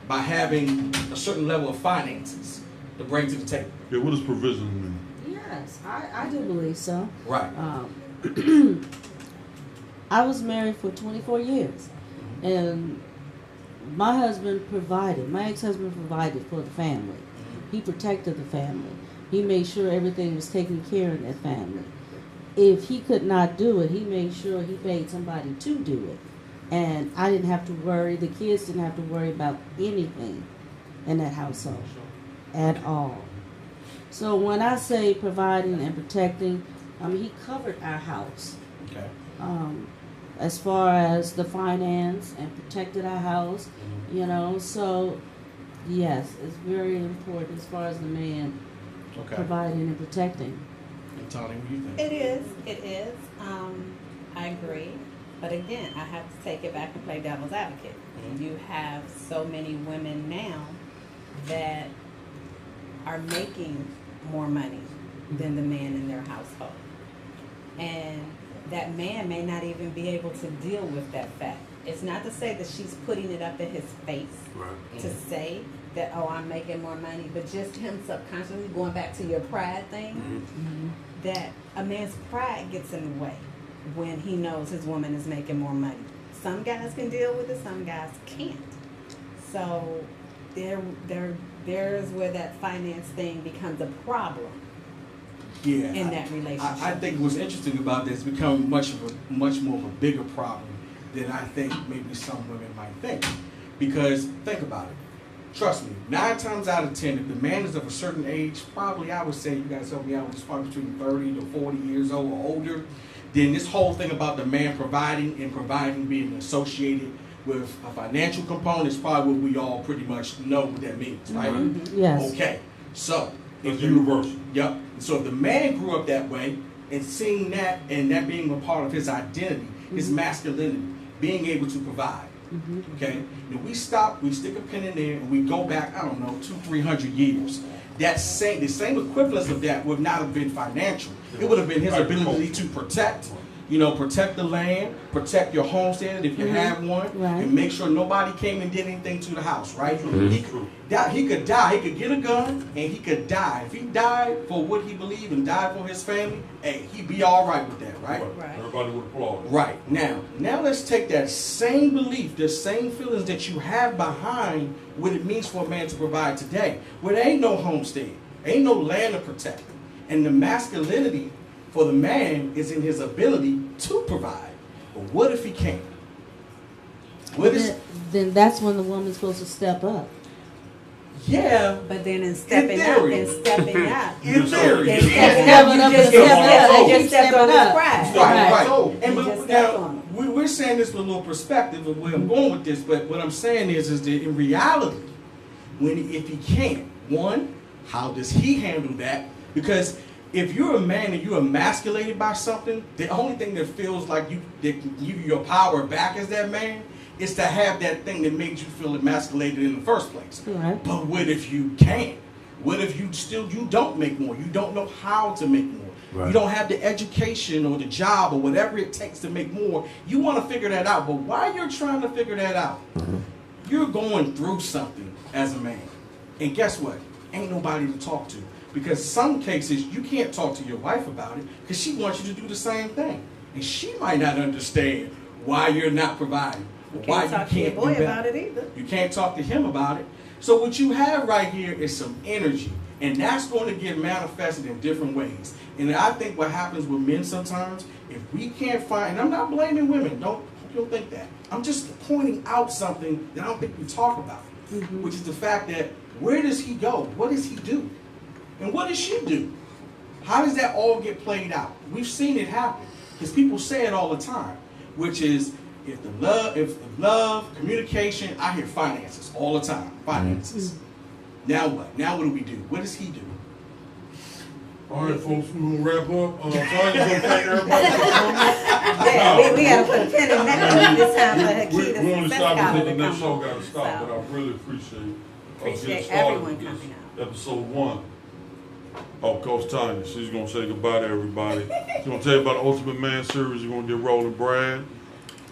by having a certain level of finances to bring to the table? Yeah, what does provision mean? Yes, I do believe so. Right. I was married for 24 years, and my husband provided. My ex-husband provided for the family. He protected the family. He made sure everything was taken care of in that family. If he could not do it, he made sure he paid somebody to do it. And I didn't have to worry. The kids didn't have to worry about anything in that household at all. So when I say providing and protecting, he covered our house. Okay. As far as the finance and protected our house, you know. So yes, it's very important as far as the man providing and protecting. And Tonya, what do you think? It is. It is. I agree. But again, I have to take it back and play devil's advocate. You have so many women now that are making more money than the man in their household. And that man may not even be able to deal with that fact. It's not to say that she's putting it up in his face to say that, oh, I'm making more money, but just him subconsciously going back to your pride thing, that a man's pride gets in the way when he knows his woman is making more money. Some guys can deal with it, some guys can't. So there's where that finance thing becomes a problem. Yeah, in that relationship. I think what's interesting about this become much more of a bigger problem than I think maybe some women might think. Because think about it. Trust me, 9 times out of 10, if the man is of a certain age, probably I would say, you guys help me out, it's probably between 30 to 40 years old or older, then this whole thing about the man providing being associated with a financial component is probably what we all pretty much know what that means, right? Yes. Okay, so it's universal. Yep. So if the man grew up that way and seeing that and that being a part of his identity, his masculinity, being able to provide. Okay? If we stick a pin in there and we go back, I don't know, 200-300 years. The same equivalence of that would not have been financial. It would have been his ability to protect the land, protect your homestead if you have one, and make sure nobody came and did anything to the house, right? He could die. He could get a gun and he could die. If he died for what he believed and died for his family, hey, he'd be all right with that, right? Everybody would applaud. Right. Now let's take that same belief, the same feelings that you have behind what it means for a man to provide today, where there ain't no homestead, ain't no land to protect, and the masculinity for the man is in his ability to provide. But what if he can't? Then that's when the woman's supposed to step up. Yeah. But then in stepping up, in stepping up. In theory. You just stepped on his pride. Right. And now, we're saying this with a little perspective of where I'm going with this, but what I'm saying is that in reality, if he can't, one, how does he handle that? Because if you're a man and you're emasculated by something, the only thing that feels like that can give you your power back as that man is to have that thing that made you feel emasculated in the first place. Right. But what if you can't? What if you don't make more? You don't know how to make more. Right. You don't have the education or the job or whatever it takes to make more. You want to figure that out. But while you're trying to figure that out, you're going through something as a man. And guess what? Ain't nobody to talk to. Because some cases, you can't talk to your wife about it because she wants you to do the same thing. And she might not understand why you're not providing. You can't talk to your boy about it either. You can't talk to him about it. So what you have right here is some energy. And that's going to get manifested in different ways. And I think what happens with men sometimes, if we can't find, and I'm not blaming women, don't think that. I'm just pointing out something that I don't think we talk about, which is the fact that where does he go? What does he do? And what does she do? How does that all get played out? We've seen it happen because people say it all the time, which is if the love, communication, I hear finances all the time. Finances. Now what? Now what do we do? What does he do? All right, folks, we're going to wrap up. Tonya's going to thank everybody for coming. Yeah, we got to put a pin in that this time for Hakita's we only stop until the next come show on. got to stop, but I really appreciate Appreciate everyone coming out. Episode 1 of Coach Tonya. She's going to say goodbye to everybody. She's going to tell you about the Ultimate Man series. You're going to get Roland, Brad,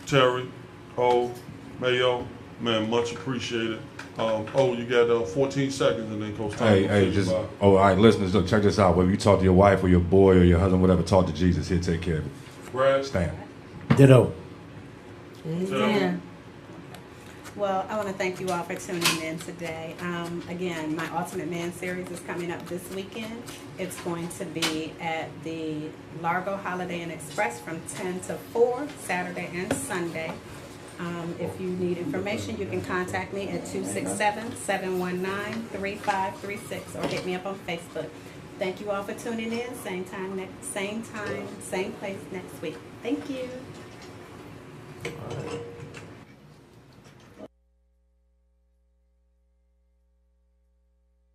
Terry, Mayo. Man, much appreciated. You got 14 seconds and then Coach Tonya. All right, listeners, look, check this out. Whether you talk to your wife or your boy or your husband, whatever, talk to Jesus. He'll take care of it. Brad? Stand. Ditto. Amen. Well, I want to thank you all for tuning in today. Again, my Ultimate Man series is coming up this weekend. It's going to be at the Largo Holiday Inn Express from 10 to 4, Saturday and Sunday. If you need information, you can contact me at 267-719-3536 or hit me up on Facebook. Thank you all for tuning in. Same time, same place next week. Thank you. All right.